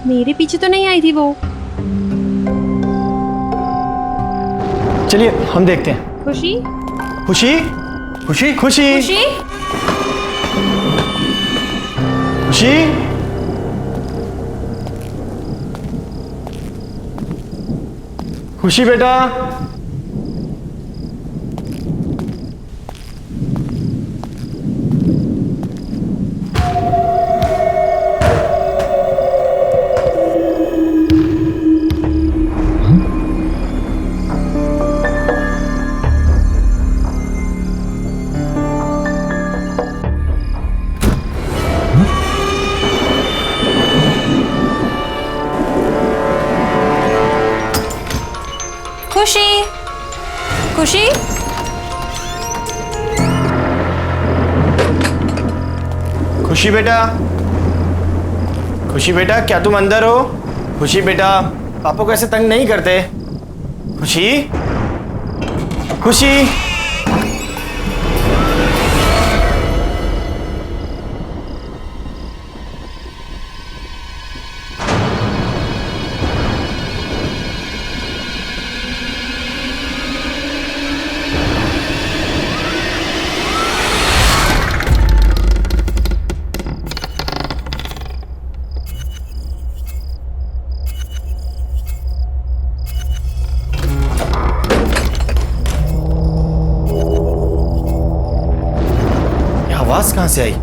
मेरे पीछे तो नहीं आई थी वो। चलिए हम देखते हैं। खुशी खुशी खुशी खुशी खुशी, खुशी खुशी बेटा, खुशी, खुशी, खुशी बेटा, खुशी बेटा, क्या तुम अंदर हो? खुशी बेटा, पापा को ऐसे तंग नहीं करते। खुशी खुशी आवाज कहां से आई?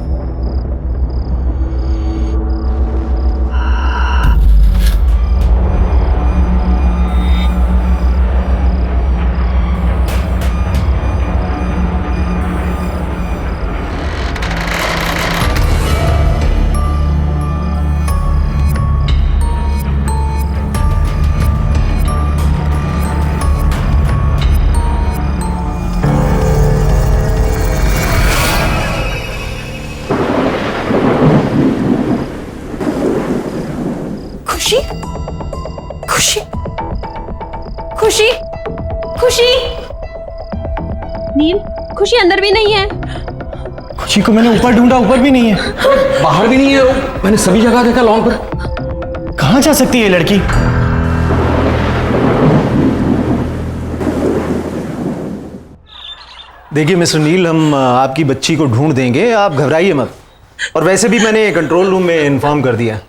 खुशी, खुशी, खुशी, खुशी। नील, खुशी अंदर भी नहीं है। खुशी को मैंने ऊपर ढूंढा, ऊपर भी नहीं है। बाहर भी नहीं है, मैंने सभी जगह देखा लॉन पर। कहां जा सकती है ये लड़की? देखिए मिस्टर नील, हम आपकी बच्ची को ढूंढ देंगे, आप घबराइए मत। और वैसे भी मैंने कंट्रोल रूम में इन्फॉर्म कर दिया।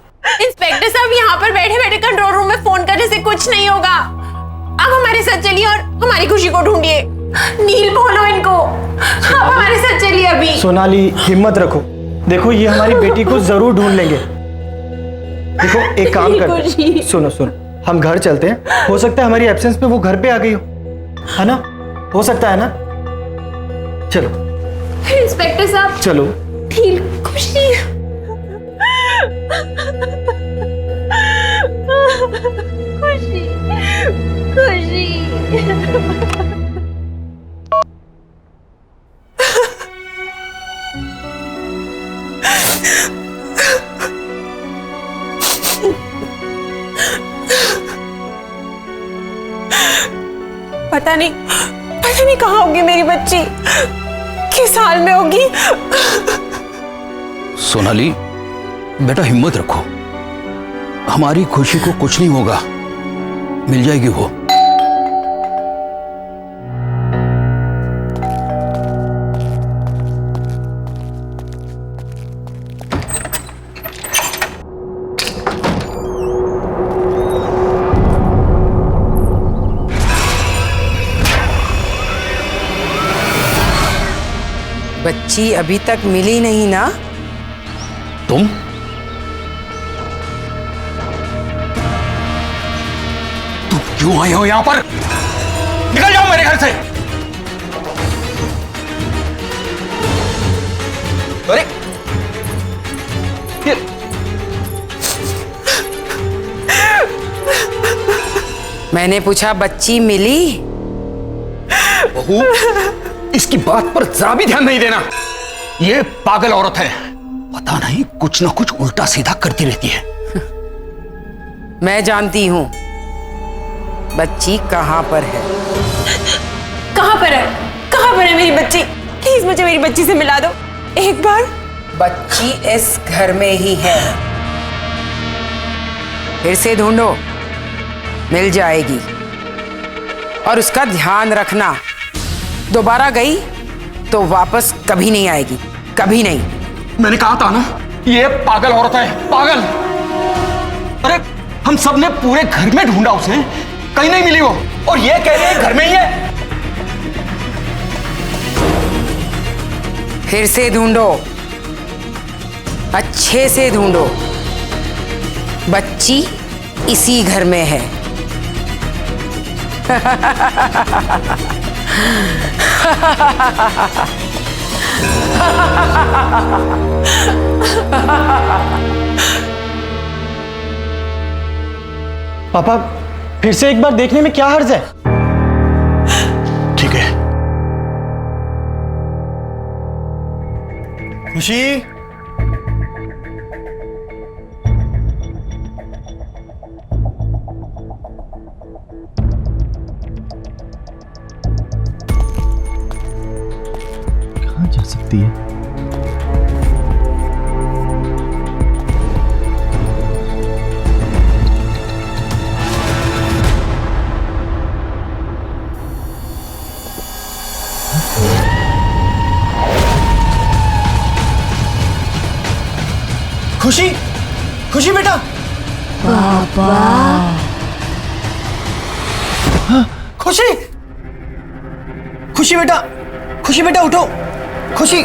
इंस्पेक्टर साहब, यहाँ पर बैठे बैठे कंट्रोल रूम में फोन करने से कुछ नहीं होगा। आप हमारे साथ चलिए और हमारी खुशी को ढूंढिए। नील बोलो इनको, आप हमारे साथ चलिए अभी। सोनाली हिम्मत रखो, देखो ये हमारी बेटी को जरूर ढूंढ लेंगे। देखो एक काम करते हैं, सुनो सुनो, हम घर चलते हैं, हो सकता है हमारी एब्सेंस में वो घर पे आ गई है ना? हो सकता है ना? चलो इंस्पेक्टर साहब चलो। नील खुशी खुशी खुशी पता नहीं कहाँ होगी मेरी बच्ची, किस हाल में होगी। सोनाली बेटा हिम्मत रखो, हमारी खुशी को कुछ नहीं होगा, मिल जाएगी वो। बच्ची अभी तक मिली नहीं ना? तुम क्यों आए हो यहां पर? निकल जाओ मेरे घर से। अरे मैंने पूछा बच्ची मिली? बहू इसकी बात पर जरा भी ध्यान नहीं देना, ये पागल औरत है, पता नहीं कुछ ना कुछ उल्टा सीधा करती रहती है। मैं जानती हूं बच्ची कहां पर है। कहां पर है मेरी बच्ची? प्लीज मुझे मेरी बच्ची से मिला दो एक बार। बच्ची इस घर में ही है, फिर से ढूंढो, मिल जाएगी। और उसका ध्यान रखना, दोबारा गई तो वापस कभी नहीं आएगी, कभी नहीं। मैंने कहा था ना ये पागल औरत है, पागल। अरे हम सब ने पूरे घर में ढूंढा उसे, कहीं नहीं मिली वो, और ये कह रही है घर में ही है। फिर से ढूंढो, अच्छे से ढूंढो, बच्ची इसी घर में है। पापा फिर से एक बार देखने में क्या हर्ज है? ठीक है। खुशी कहाँ जा सकती है? खुशी, खुशी बेटा। पापा। खुशी, खुशी बेटा, खुशी बेटा उठो, खुशी,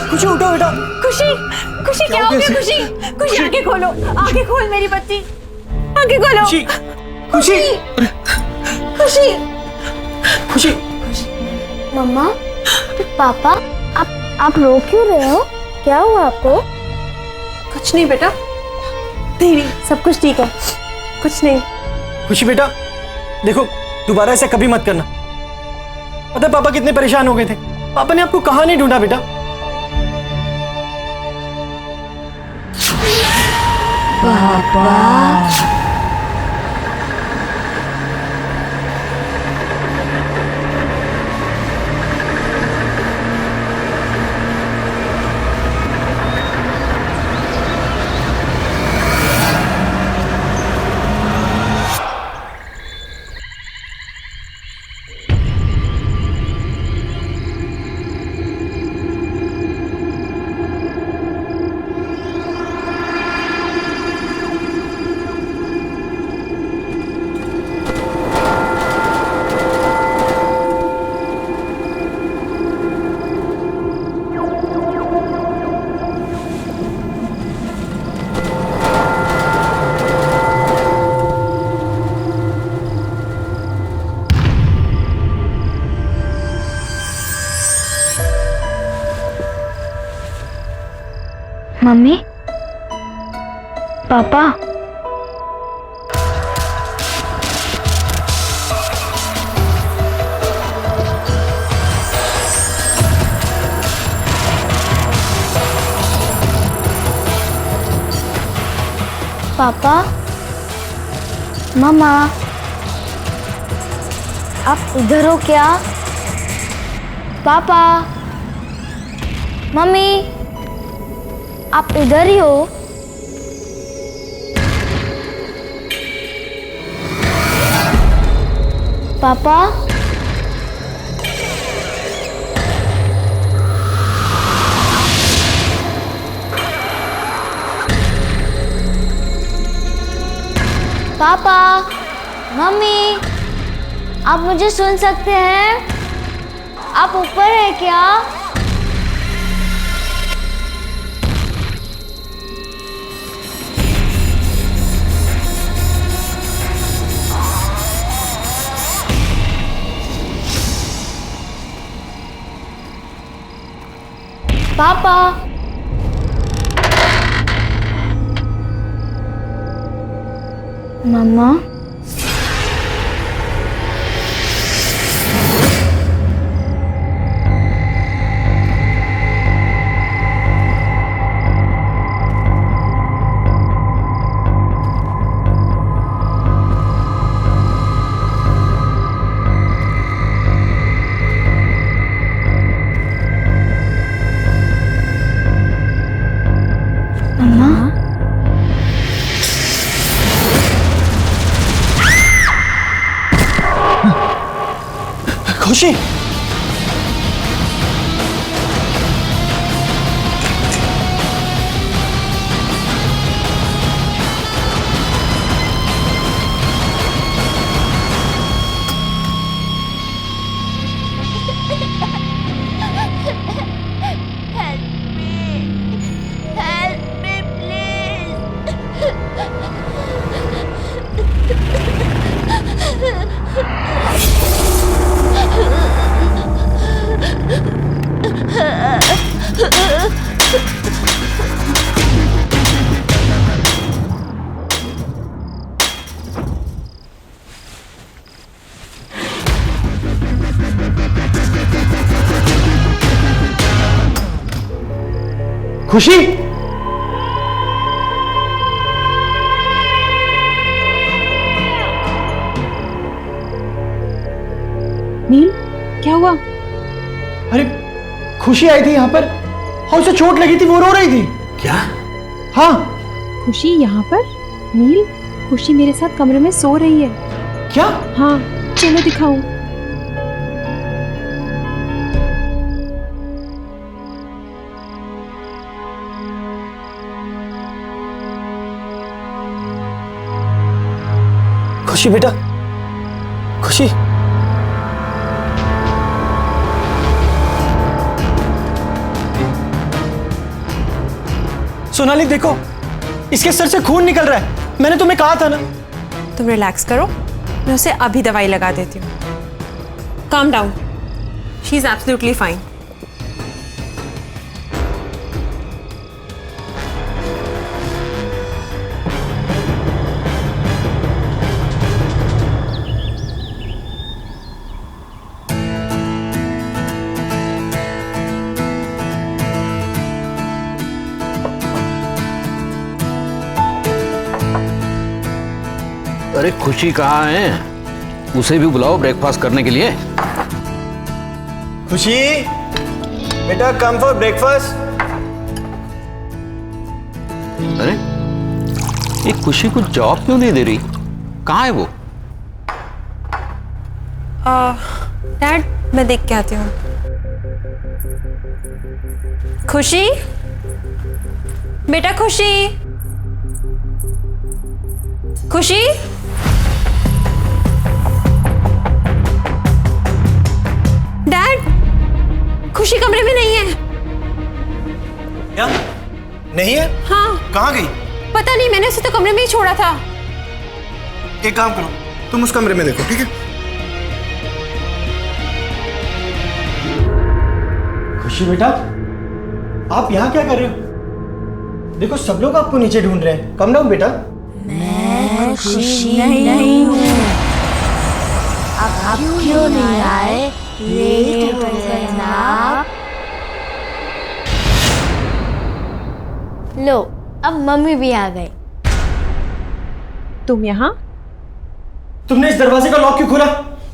खुशी उठो बेटा। खुशी क्या हो गया? खुशी आंखें खोलो, आंखें खोल मेरी बच्ची, आंखें खोलो। खुशी, खुशी, खुशी। मम्मा, पापा, आप रो क्यों रहे हो? क्या हुआ आपको? कुछ नहीं बेटा, नहीं, सब कुछ ठीक है, कुछ नहीं। खुशी बेटा देखो, दोबारा ऐसा कभी मत करना। पता है पापा कितने परेशान हो गए थे, पापा ने आपको कहाँ नहीं ढूंढा बेटा। पापा। मम्मी, पापा, पापा, मम्मा, आप इधर हो क्या? पापा, मम्मी, आप इधर ही हो? पापा, पापा, मम्मी, आप मुझे सुन सकते हैं? आप ऊपर हैं क्या? पापा, मम्मा, खुशी, खुशी, नील, क्या हुआ? अरे खुशी आई थी यहाँ पर और उसे चोट लगी थी, वो रो रही थी। क्या? हाँ। खुशी यहाँ पर? नील, खुशी मेरे साथ कमरे में सो रही है। क्या? हाँ, चलो दिखाऊं। खुशी बेटा, खुशी, सोनाली देखो, इसके सर से खून निकल रहा है। मैंने तुम्हें कहा था ना। तुम रिलैक्स करो, मैं उसे अभी दवाई लगा देती हूँ। Calm down, she is absolutely fine. अरे खुशी कहाँ है? उसे भी बुलाओ ब्रेकफास्ट करने के लिए। खुशी बेटा, कम फॉर ब्रेकफास्ट। अरे ये खुशी को जॉब क्यों नहीं दे रही? कहाँ है वो? डैड, मैं देख के आती हूँ। खुशी, बेटा खुशी, खुशी, डैड, खुशी कमरे में नहीं है। क्या? नहीं है? हाँ। कहाँ गई? पता नहीं, मैंने उसे तो कमरे में ही छोड़ा था। एक काम करो, तुम उस कमरे में देखो, ठीक है? खुशी बेटा, आप यहाँ क्या कर रहे हो? देखो सब लोग आपको नीचे ढूंढ रहे हैं, कम डाउन बेटा। मैं खुशी नहीं हूँ। आप क्यों नहीं आए? लेट हो गए ना आप। लो, अब मम्मी भी आ गई। तुम यहाँ? तुमने इस दरवाजे का लॉक क्यों खोला?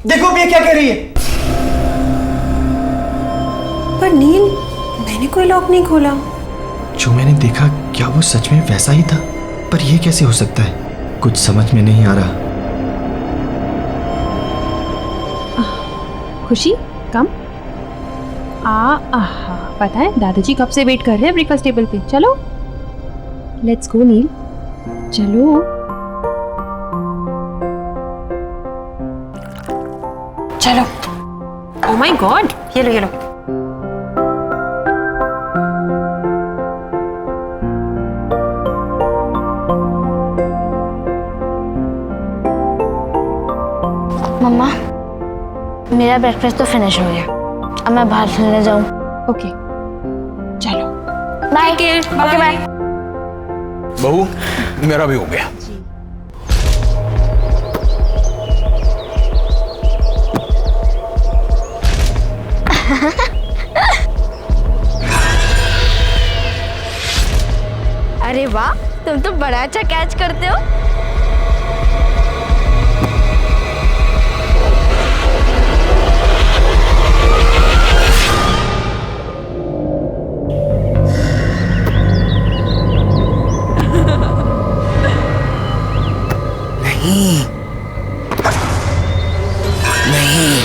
देखो अब ये क्या कह रही है। पर नील, मैंने कोई लॉक नहीं खोला। जो मैंने देखा क्या वो सच में वैसा ही था? पर ये कैसे हो सकता है? कुछ समझ में नहीं आ रहा। खुशी कम। पता है दादाजी कब से वेट कर रहे हैं ब्रेकफास्ट टेबल पे। चलो लेट्स गो नील, चलो। चलो। ओह माय गॉड, ये लो ये लो। मम्मा, मेरा ब्रेकफास्ट तो फिनिश हो गया, अब मैं बाहर खेलने जाऊं। ओके चलो। बाय। Okay bye. बहू, मेरा भी हो गया। अरे वाह, तुम तो बड़ा अच्छा कैच करते हो। नहीं नहीं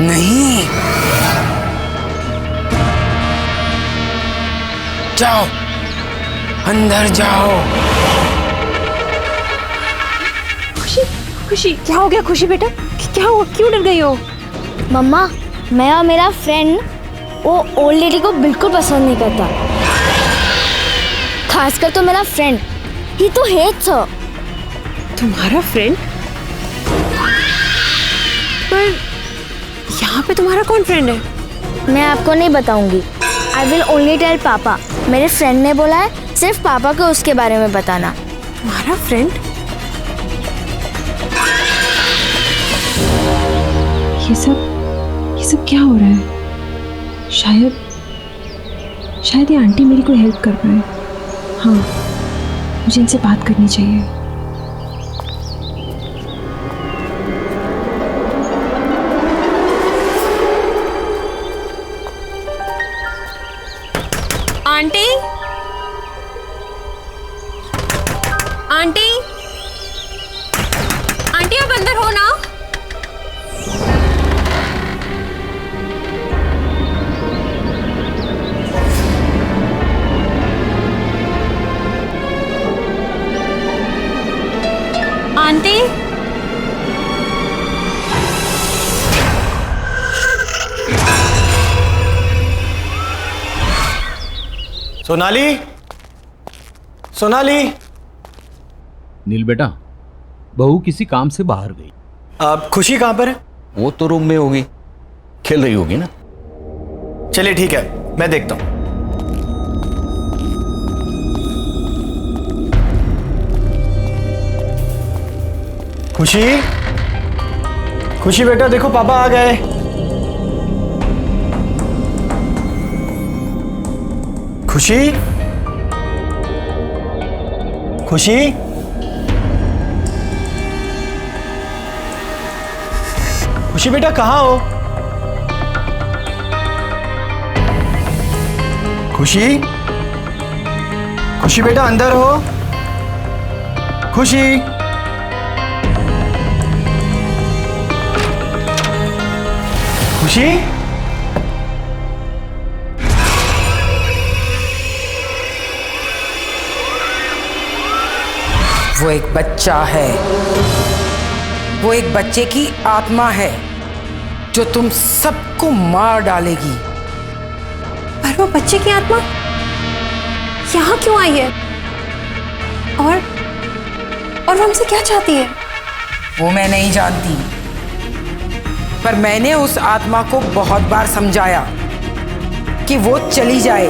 नहीं, जाओ अंदर जाओ। खुशी खुशी, क्या हो गया खुशी बेटा? क्या हुआ, क्यों डर गई हो? मम्मा, मैं और मेरा फ्रेंड वो ओल्ड लेडी को बिल्कुल पसंद नहीं करता, खासकर तो मेरा फ्रेंड, ही तो हेट्स हर। तुम्हारा फ्रेंड? पर यहाँ पे तुम्हारा कौन फ्रेंड है? मैं आपको नहीं बताऊंगी। आई विल ओनली टेल पापा। मेरे फ्रेंड ने बोला है सिर्फ पापा को उसके बारे में बताना। तुम्हारा फ्रेंड? ये सब क्या हो रहा है? शायद ये आंटी मेरी कोई हेल्प कर पाए। हाँ, मुझे इनसे बात करनी चाहिए। आंटी, आंटी, आंटी आप अंदर हो ना? आंटी, सोनाली, सोनाली। नील बेटा, बहू किसी काम से बाहर गई। अब खुशी कहाँ पर है? वो तो रूम में होगी, खेल रही होगी ना। चलिए ठीक है, मैं देखता हूं। खुशी, खुशी बेटा देखो पापा आ गए। खुशी, खुशी, खुशी बेटा कहाँ हो? खुशी, खुशी बेटा अंदर हो? खुशी, खुशी, वो एक बच्चा है, वो एक बच्चे की आत्मा है जो तुम सबको मार डालेगी। पर वो बच्चे की आत्मा यहाँ क्यों आई है? और वो हमसे क्या चाहती है? वो मैं नहीं जानती, पर मैंने उस आत्मा को बहुत बार समझाया कि वो चली जाए,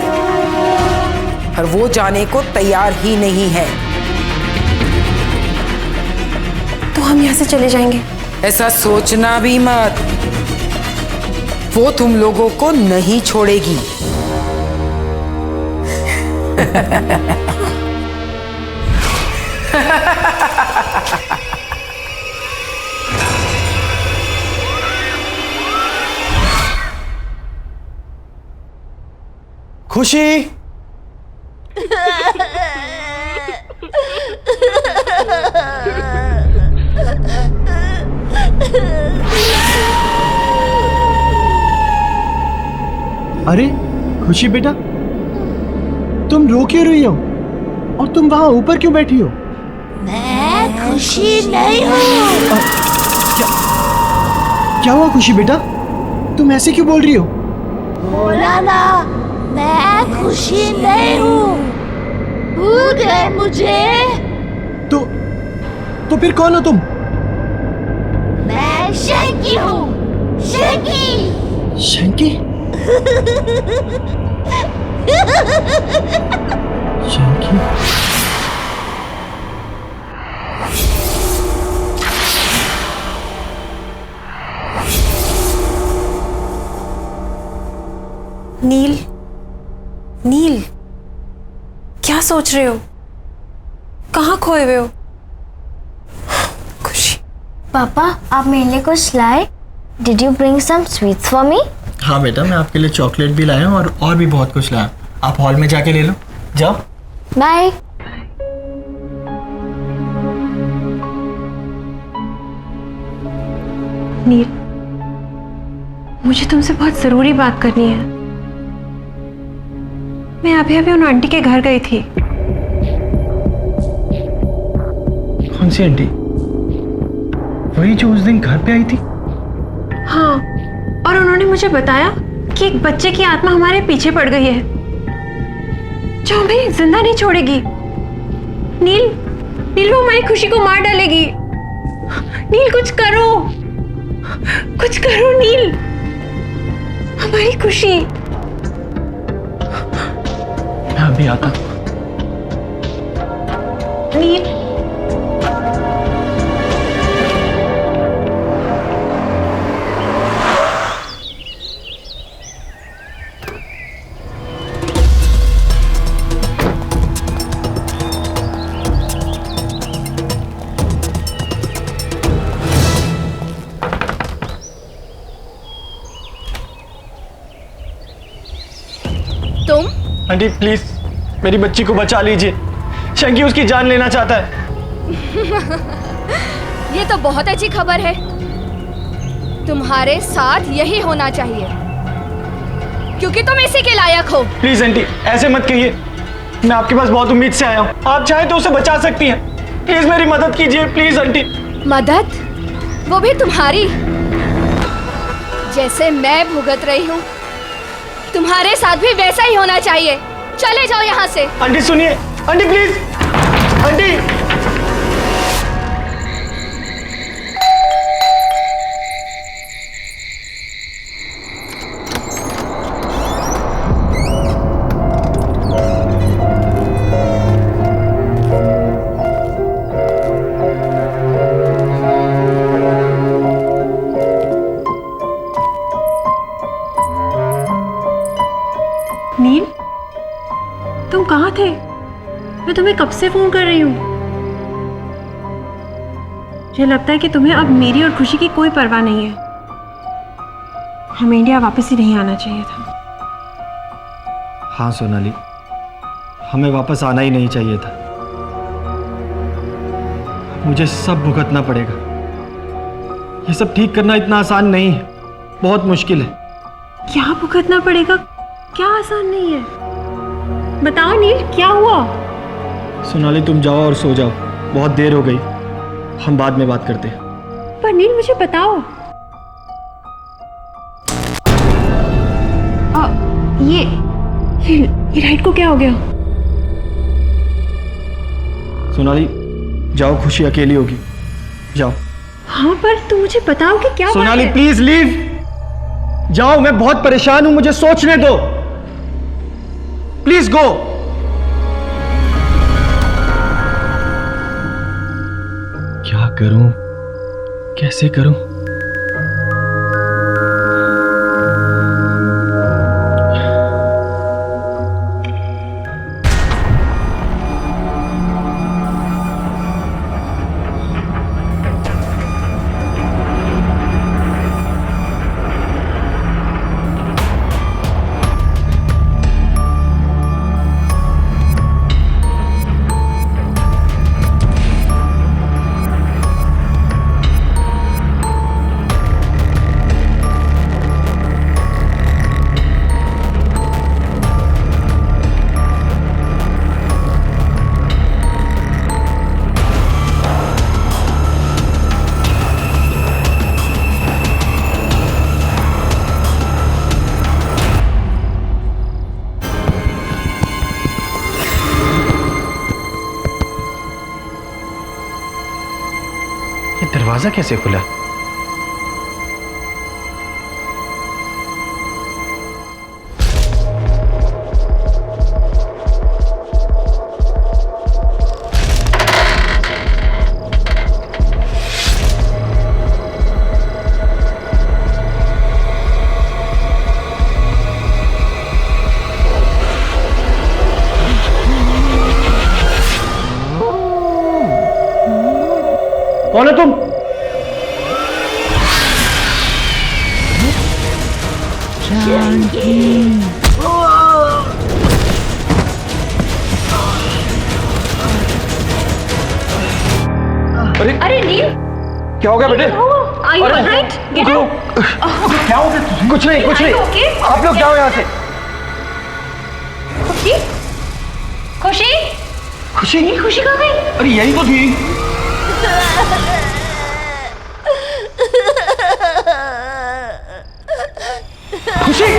और वो जाने को तैयार ही नहीं है। तो हम यहाँ से चले जाएंगे? ऐसा सोचना भी मत, वो तुम लोगों को नहीं छोड़ेगी। खुशी, अरे खुशी बेटा, तुम रो क्यों रही हो? और तुम वहां ऊपर क्यों बैठी हो? मैं खुशी नहीं हूँ। क्या हुआ खुशी बेटा, तुम ऐसे क्यों बोल रही हो? बोला ना, मैं खुशी नहीं हूँ। भूल गए मुझे? तो फिर कौन हो तुम? मैं शंकी हूँ, शंकी। शंकी? शंकी? नील, नील, क्या सोच रहे हो? कहाँ खोए हुए हो? खुशी। पापा, आप मेरे लिए कुछ लाए? Did you bring some sweets for me? हाँ बेटा, मैं आपके लिए चॉकलेट भी लाया हूँ और भी बहुत कुछ लाया। आप हॉल में जाके ले लो, जाओ। बाय। नील, मुझे तुमसे बहुत जरूरी बात करनी है। मैं अभी अभी उन आंटी के घर गई थी। कौन सी आंटी? वही जो उस दिन घर पे आई थी? हाँ, और उन्होंने मुझे बताया कि एक बच्चे की आत्मा हमारे पीछे पड़ गई है, जो हमें जिंदा नहीं छोड़ेगी। नील, नील, वो हमारी खुशी को मार डालेगी। नील, कुछ करो, कुछ करो नील, हमारी खुशी। मैं अभी आता। नील, तुम? आंटी प्लीज मेरी बच्ची को बचा लीजिए, शंकी उसकी जान लेना चाहता है। ये तो बहुत अच्छी खबर है। तुम्हारे साथ यही होना चाहिए, क्योंकि तुम इसी के लायक हो। प्लीज आंटी ऐसे मत कहिए, मैं आपके पास बहुत उम्मीद से आया हूँ। आप चाहे तो उसे बचा सकती हैं। प्लीज मेरी मदद कीजिए, प्लीज आंटी। मदद? वो भी तुम्हारी? जैसे मैं भुगत रही हूँ, तुम्हारे साथ भी वैसा ही होना चाहिए। चले जाओ यहाँ से। आंटी सुनिए, आंटी प्लीज, आंटी। नील, तुम कहाँ थे? मैं तुम्हें कब से फोन कर रही हूँ। मुझे लगता है कि तुम्हें अब मेरी और खुशी की कोई परवाह नहीं है। हमें इंडिया वापस ही नहीं आना चाहिए था। हाँ सोनाली, हमें वापस आना ही नहीं चाहिए था। मुझे सब भुगतना पड़ेगा। ये सब ठीक करना इतना आसान नहीं है, बहुत मुश्किल है। क्या भुगतना पड़ेगा? क्या आसान नहीं है? बताओ नील, क्या हुआ? सोनाली तुम जाओ और सो जाओ, बहुत देर हो गई। हम बाद में बात करते हैं। पर नील मुझे बताओ, ये राइट को क्या हो गया? सोनाली जाओ, खुशी अकेली होगी, जाओ। हाँ पर तुम मुझे बताओ कि क्या सोनाली प्लीज लीव, जाओ। मैं बहुत परेशान हूं, मुझे सोचने दो। Please go. क्या करूं, कैसे करूं? दरवाजा कैसे खुला? कौन है तुम? अरे नील, क्या हो गया बेटे? Are you alright? Get up. क्या हो गया? कुछ नहीं, कुछ नहीं। आप लोग जाओ यहाँ से। खुशी? खुशी? खुशी? खुशी कहाँ गई? अरे यही तो थी। खुशी?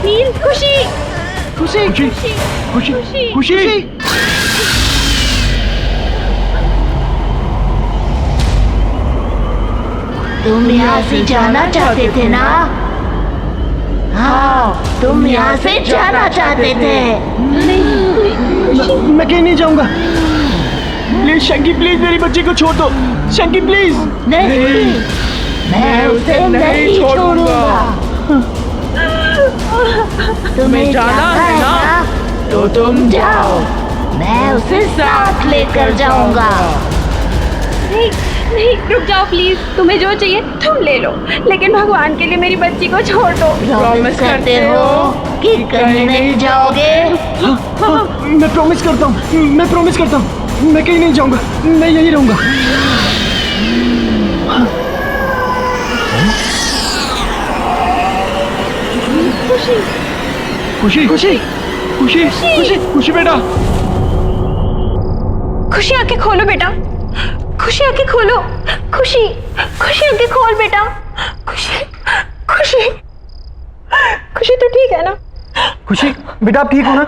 नील, खुशी? खुशी? खुशी? खुशी? खुशी? तुम यहाँ से जाना चाहते थे ना? हाँ, तुम यहाँ से जाना चाहते थे। मैं कहीं नहीं जाऊंगा। प्लीज शंकी, प्लीज मेरी बच्ची को छोड़ दो। शंकी प्लीज। नहीं, मैं उसे नहीं छोड़ूंगा। तुम्हें जाना है ना? तो तुम जाओ, मैं उसे साथ लेकर जाऊंगा। नहीं नहीं, रुक जाओ प्लीज। तुम्हें जो चाहिए तुम ले लो, लेकिन भगवान के लिए मेरी बच्ची को छोड़ दो। प्रॉमिस करते हो कि कहीं नहीं जाओगे? हाँ, मैं प्रॉमिस करता हूँ, मैं प्रॉमिस करता हूँ। मैं कहीं नहीं जाऊंगा, मैं यही रहूंगा। खुशी? खुशी? खुशी? खुशी? खुशी? खुशी बेटा? खुशी, आंखें खोलो बेटा। खुशी, आंखें खोलो। खुशी, खुशी, आंखें खोल बेटा। खुशी, खुशी, खुशी तो ठीक है ना? खुशी बेटा, आप ठीक हो ना?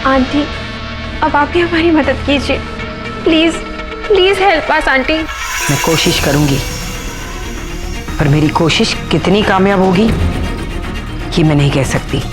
आंटी, अब आप ही हमारी मदद कीजिए। Please please help us aunty. मैं कोशिश करूंगी, पर मेरी कोशिश कितनी कामयाब होगी ये मैं नहीं कह सकती।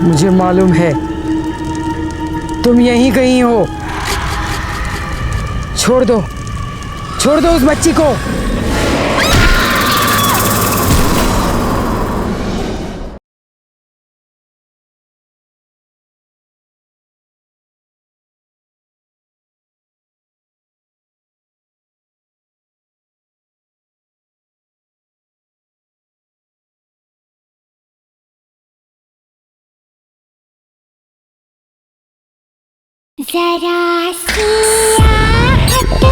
मुझे मालूम है तुम यहीं कहीं हो। छोड़ दो उस बच्ची को। जरा सी आहट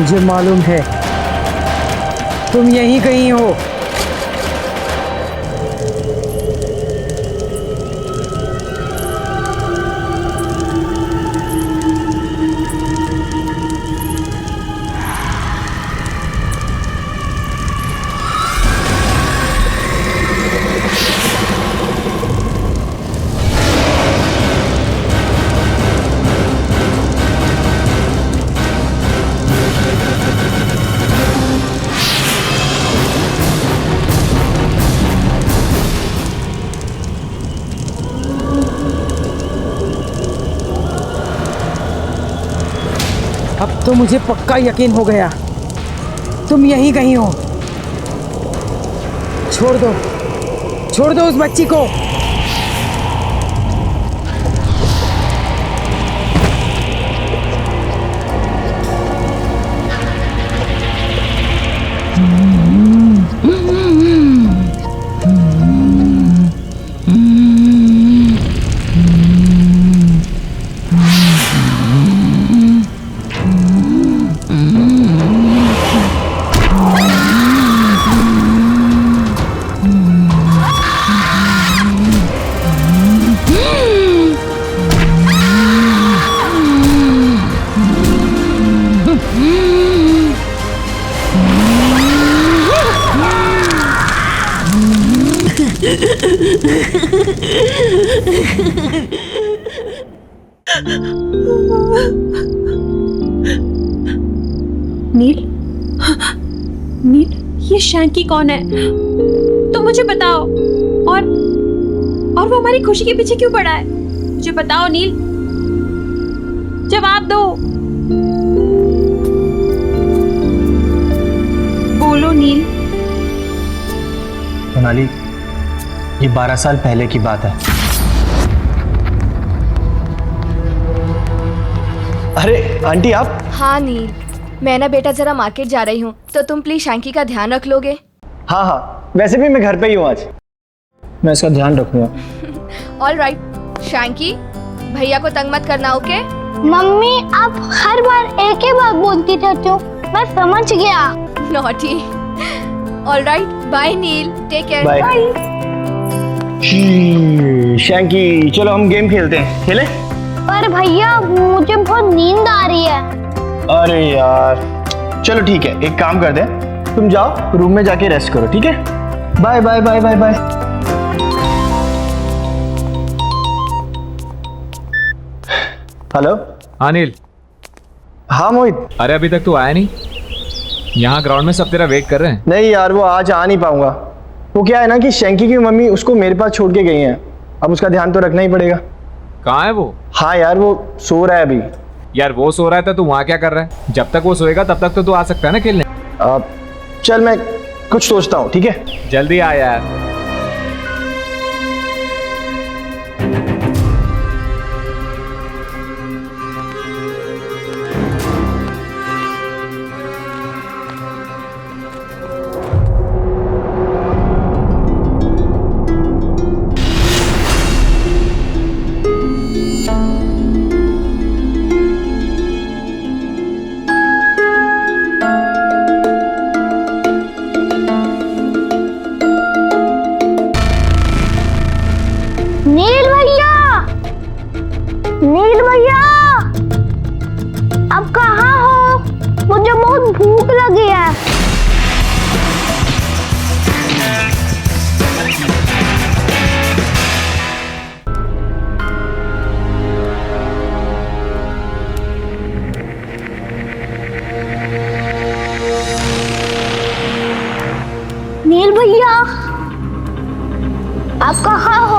मुझे मालूम है तुम यहीं कहीं हो। अब तो मुझे पक्का यकीन हो गया तुम यहीं कहीं हो। छोड़ दो उस बच्ची को। नील, ये शैंकी कौन है? तुम मुझे बताओ। और वो हमारी खुशी के पीछे क्यों पड़ा है? मुझे बताओ नील, जवाब दो। बोलो नील। सोनाली, ये 12 साल पहले की बात है। अरे आंटी आप? हाँ नील, मैं ना बेटा जरा मार्केट जा रही हूँ, तो तुम प्लीज शैंकी का ध्यान रख लोगे? हाँ, वैसे भी मैं घर पे ही हूँ आज, मैं इसका ध्यान रखूंगा। All right. शैंकी, भैया को तंग मत करना, ओके? मम्मी आप हर बार एक ही बात बोलती रहती हो, मैं समझ गया। नॉटी। ऑल राइट, बाय नील, टेक केयर। बाय। शैंकी चलो हम गेम खेलते हैं, खेले? पर भैया मुझे बहुत नींद आ रही है। अरे यार चलो ठीक है, एक काम करते हैं, तुम जाओ रूम में जाके रेस्ट करो, ठीक है? Bye bye bye bye bye. Hello. हाँ नील। हाँ मोहित। अरे अभी तक तू आया नहीं? यहाँ ग्राउंड में सब तेरा वेट कर रहे हैं। नहीं यार, वो आज आ नहीं पाऊंगा। वो क्या है ना कि शैंकी की मम्मी उसको मेरे पास छोड़ के गई हैं, अब उसका ध्यान तो रखना ही पड़ेगा। कहाँ है वो? हाँ यार वो सो रहा है अभी। यार वो सो रहा है तो तू वहाँ क्या कर रहा है? जब तक वो सोएगा तब तक तो तू आ सकता है ना खेलने। चल मैं कुछ सोचता हूँ, ठीक है? जल्दी आ यार। नील भैया, आप कहाँ हो? मुझे बहुत भूख लगी है। नील भैया, आप कहाँ हो?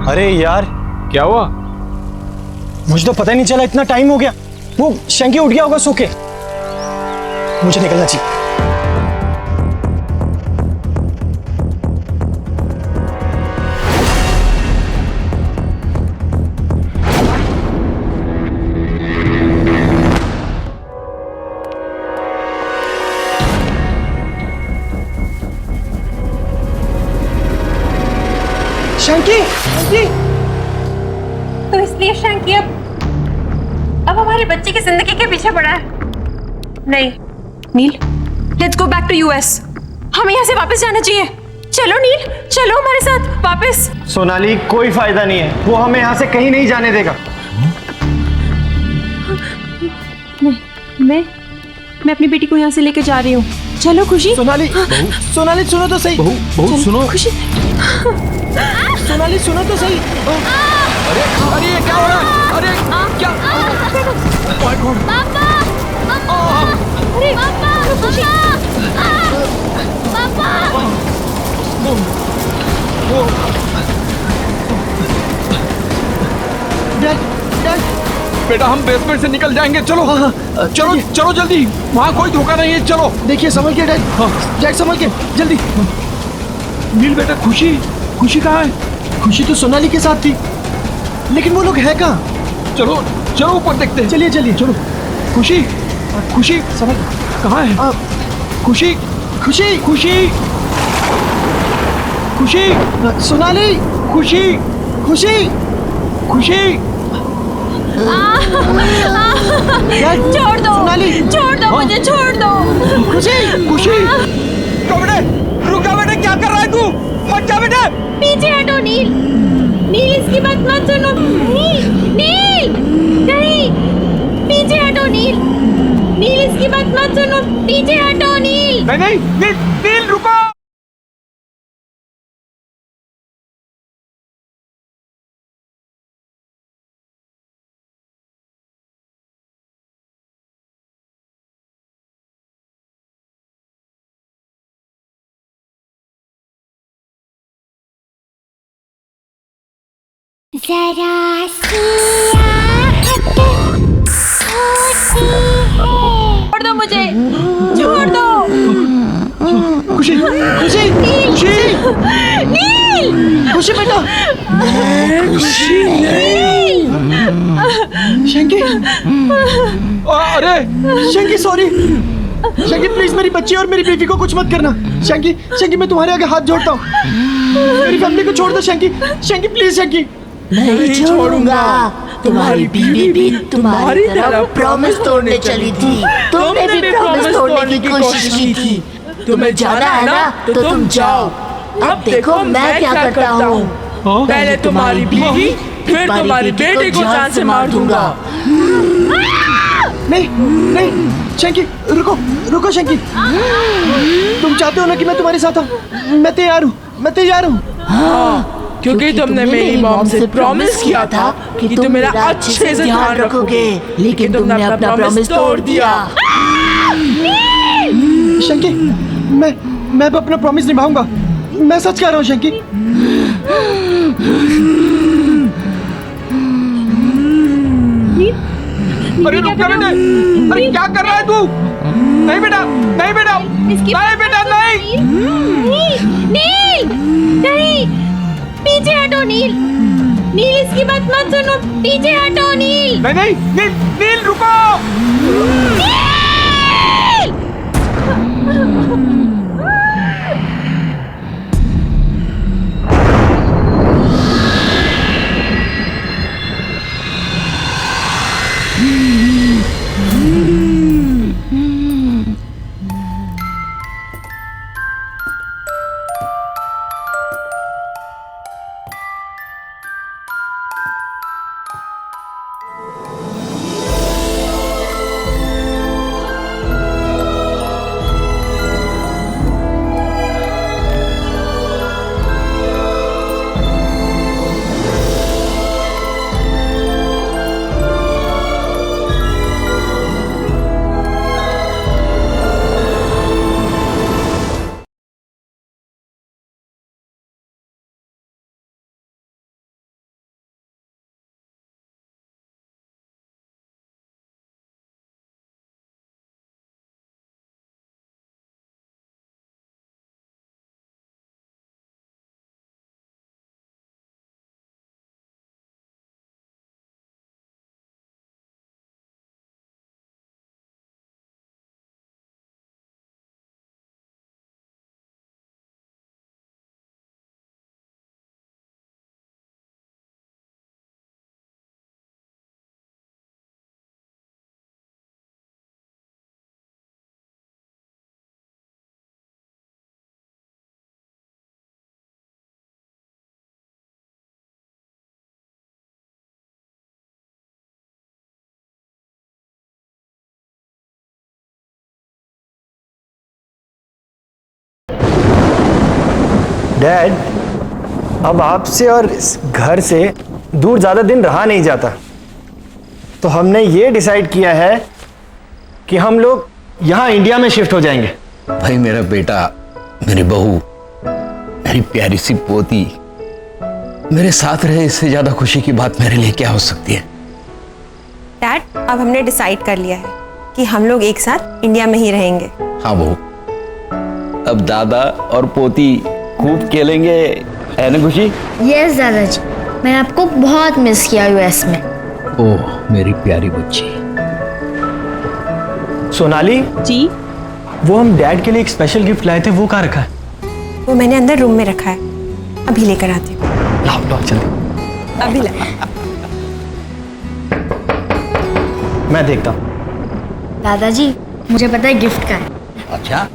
अरे यार क्या हुआ? मुझे तो पता ही नहीं चला, इतना टाइम हो गया। वो शंकी उठ गया होगा सो के। मुझे निकलना चाहिए। शंकी, शंकी। तो इसलिए शंकी अब हमारे बच्चे की जिंदगी के पीछे पड़ा है। नहीं Neel, let's go back to US. हमें यहाँ से वापस जाना चाहिए। चलो नील, चलो हमारे साथ वापस। सोनाली, कोई फायदा नहीं है, वो हमें यहाँ से कहीं नहीं जाने देगा। मैं अपनी बेटी को यहाँ से लेकर जा रही हूँ। चलो खुशी। सोनाली, सोनाली सुनो तो सही। बहू सुनो। खुशी, सोनाली सुनो तो सही। अरे अरे ये क्या हो रहा है? अरे क्या? पापा, अरे पापा, खुशी, पापा। बेटा हम बेसमेंट से निकल जाएंगे। चलो चलो चलो जल्दी, वहाँ कोई धोखा नहीं है। चलो देखिए संभल के डैड। डैड संभल के जल्दी। नील बेटा, खुशी कहाँ है? खुशी तो सोनाली के साथ थी, लेकिन वो लोग है कहाँ? चलो चलो ऊपर देखते हैं। चलिए चलिए चलो। खुशी समझ कहाँ है? खुशी सोनाली, खुशी। छोड़ दो सोनाली, छोड़ दो मुझे, छोड़ दो। खुशी रुक जा बेटे, क्या कर रहा है तू? मत जा बेटे। पीछे हटो नील, नील इसकी बात मत सुनो। नील नहीं, पीछे हटो नील, नील इसकी बात मत सुनो, पीछे हटो नील। नहीं नील रुको। जरा छोड़ दो मुझे, छोड़ दो। खुशी बेटा। शंकी, अरे शंकी सॉरी। शंकी प्लीज मेरी बच्ची और मेरी बीवी को कुछ मत करना। शंकी मैं तुम्हारे आगे हाथ जोड़ता हूँ, मेरी फैमिली को छोड़ दो। शंकी प्लीज। शंकी नहीं छोड़ूंगा। तुम्हारी बीवी भी तुम्हारी तरह प्रॉमिस तोड़ने चली थी। तुमने भी प्रॉमिस तोड़ने की कोशिश की थी। तुम्हें जाना है ना तो तुम जाओ। अब देखो मैं क्या करता हूँ। पहले तुम्हारी बीवी, फिर तुम्हारी बेटी को जान से मार दूंगा। नहीं शंकी, रुको शंकी। तुम चाहते हो ना कि मैं तुम्हारे साथ हूँ? मैं तैयार हूँ। हाँ, क्योंकि तुमने मेरी मॉम से प्रॉमिस किया था कि तुम मेरा अच्छे से ध्यान रखोगे, लेकिन तुमने अपना प्रॉमिस तोड़ दिया। शंकी, मैं अपना प्रॉमिस निभाऊंगा। मैं सच कह रहा हूँ शंकी। अरे रुक जा बेटे, अरे क्या कर रहा है तू? नहीं बेटा नहीं। नील नहीं, पीछे हटो नील, नील इसकी बात मत सुनो, पीछे हटो नील। नहीं नील रुको। डैड, अब आपसे और इस घर से दूर ज़्यादा दिन रहा नहीं जाता, तो हमने ये डिसाइड किया है कि हम लोग यहाँ इंडिया में शिफ्ट हो जाएंगे। भाई मेरा बेटा, मेरी बहू, मेरी प्यारी सी पोती मेरे साथ रहे, इससे ज्यादा खुशी की बात मेरे लिए क्या हो सकती है। डैड, अब हमने डिसाइड कर लिया है कि हम लोग एक साथ इंडिया में ही रहेंगे। हाँ बहू, अब दादा और पोती खूब खेलेंगे, है ना खुशी? यस दादाजी, मैंने आपको बहुत मिस किया यूएस में। ओह मेरी प्यारी बच्ची। सोनाली जी, वो हम डैड के लिए एक स्पेशल गिफ्ट लाए थे, वो कहाँ रखा है? वो मैंने अंदर रूम में रखा है, अभी लेकर आती हूँ। लाओ लाओ जल्दी। अभी ला। मैं देखता हूँ। दादाजी, मुझे पता है गिफ्ट का है। अच्छा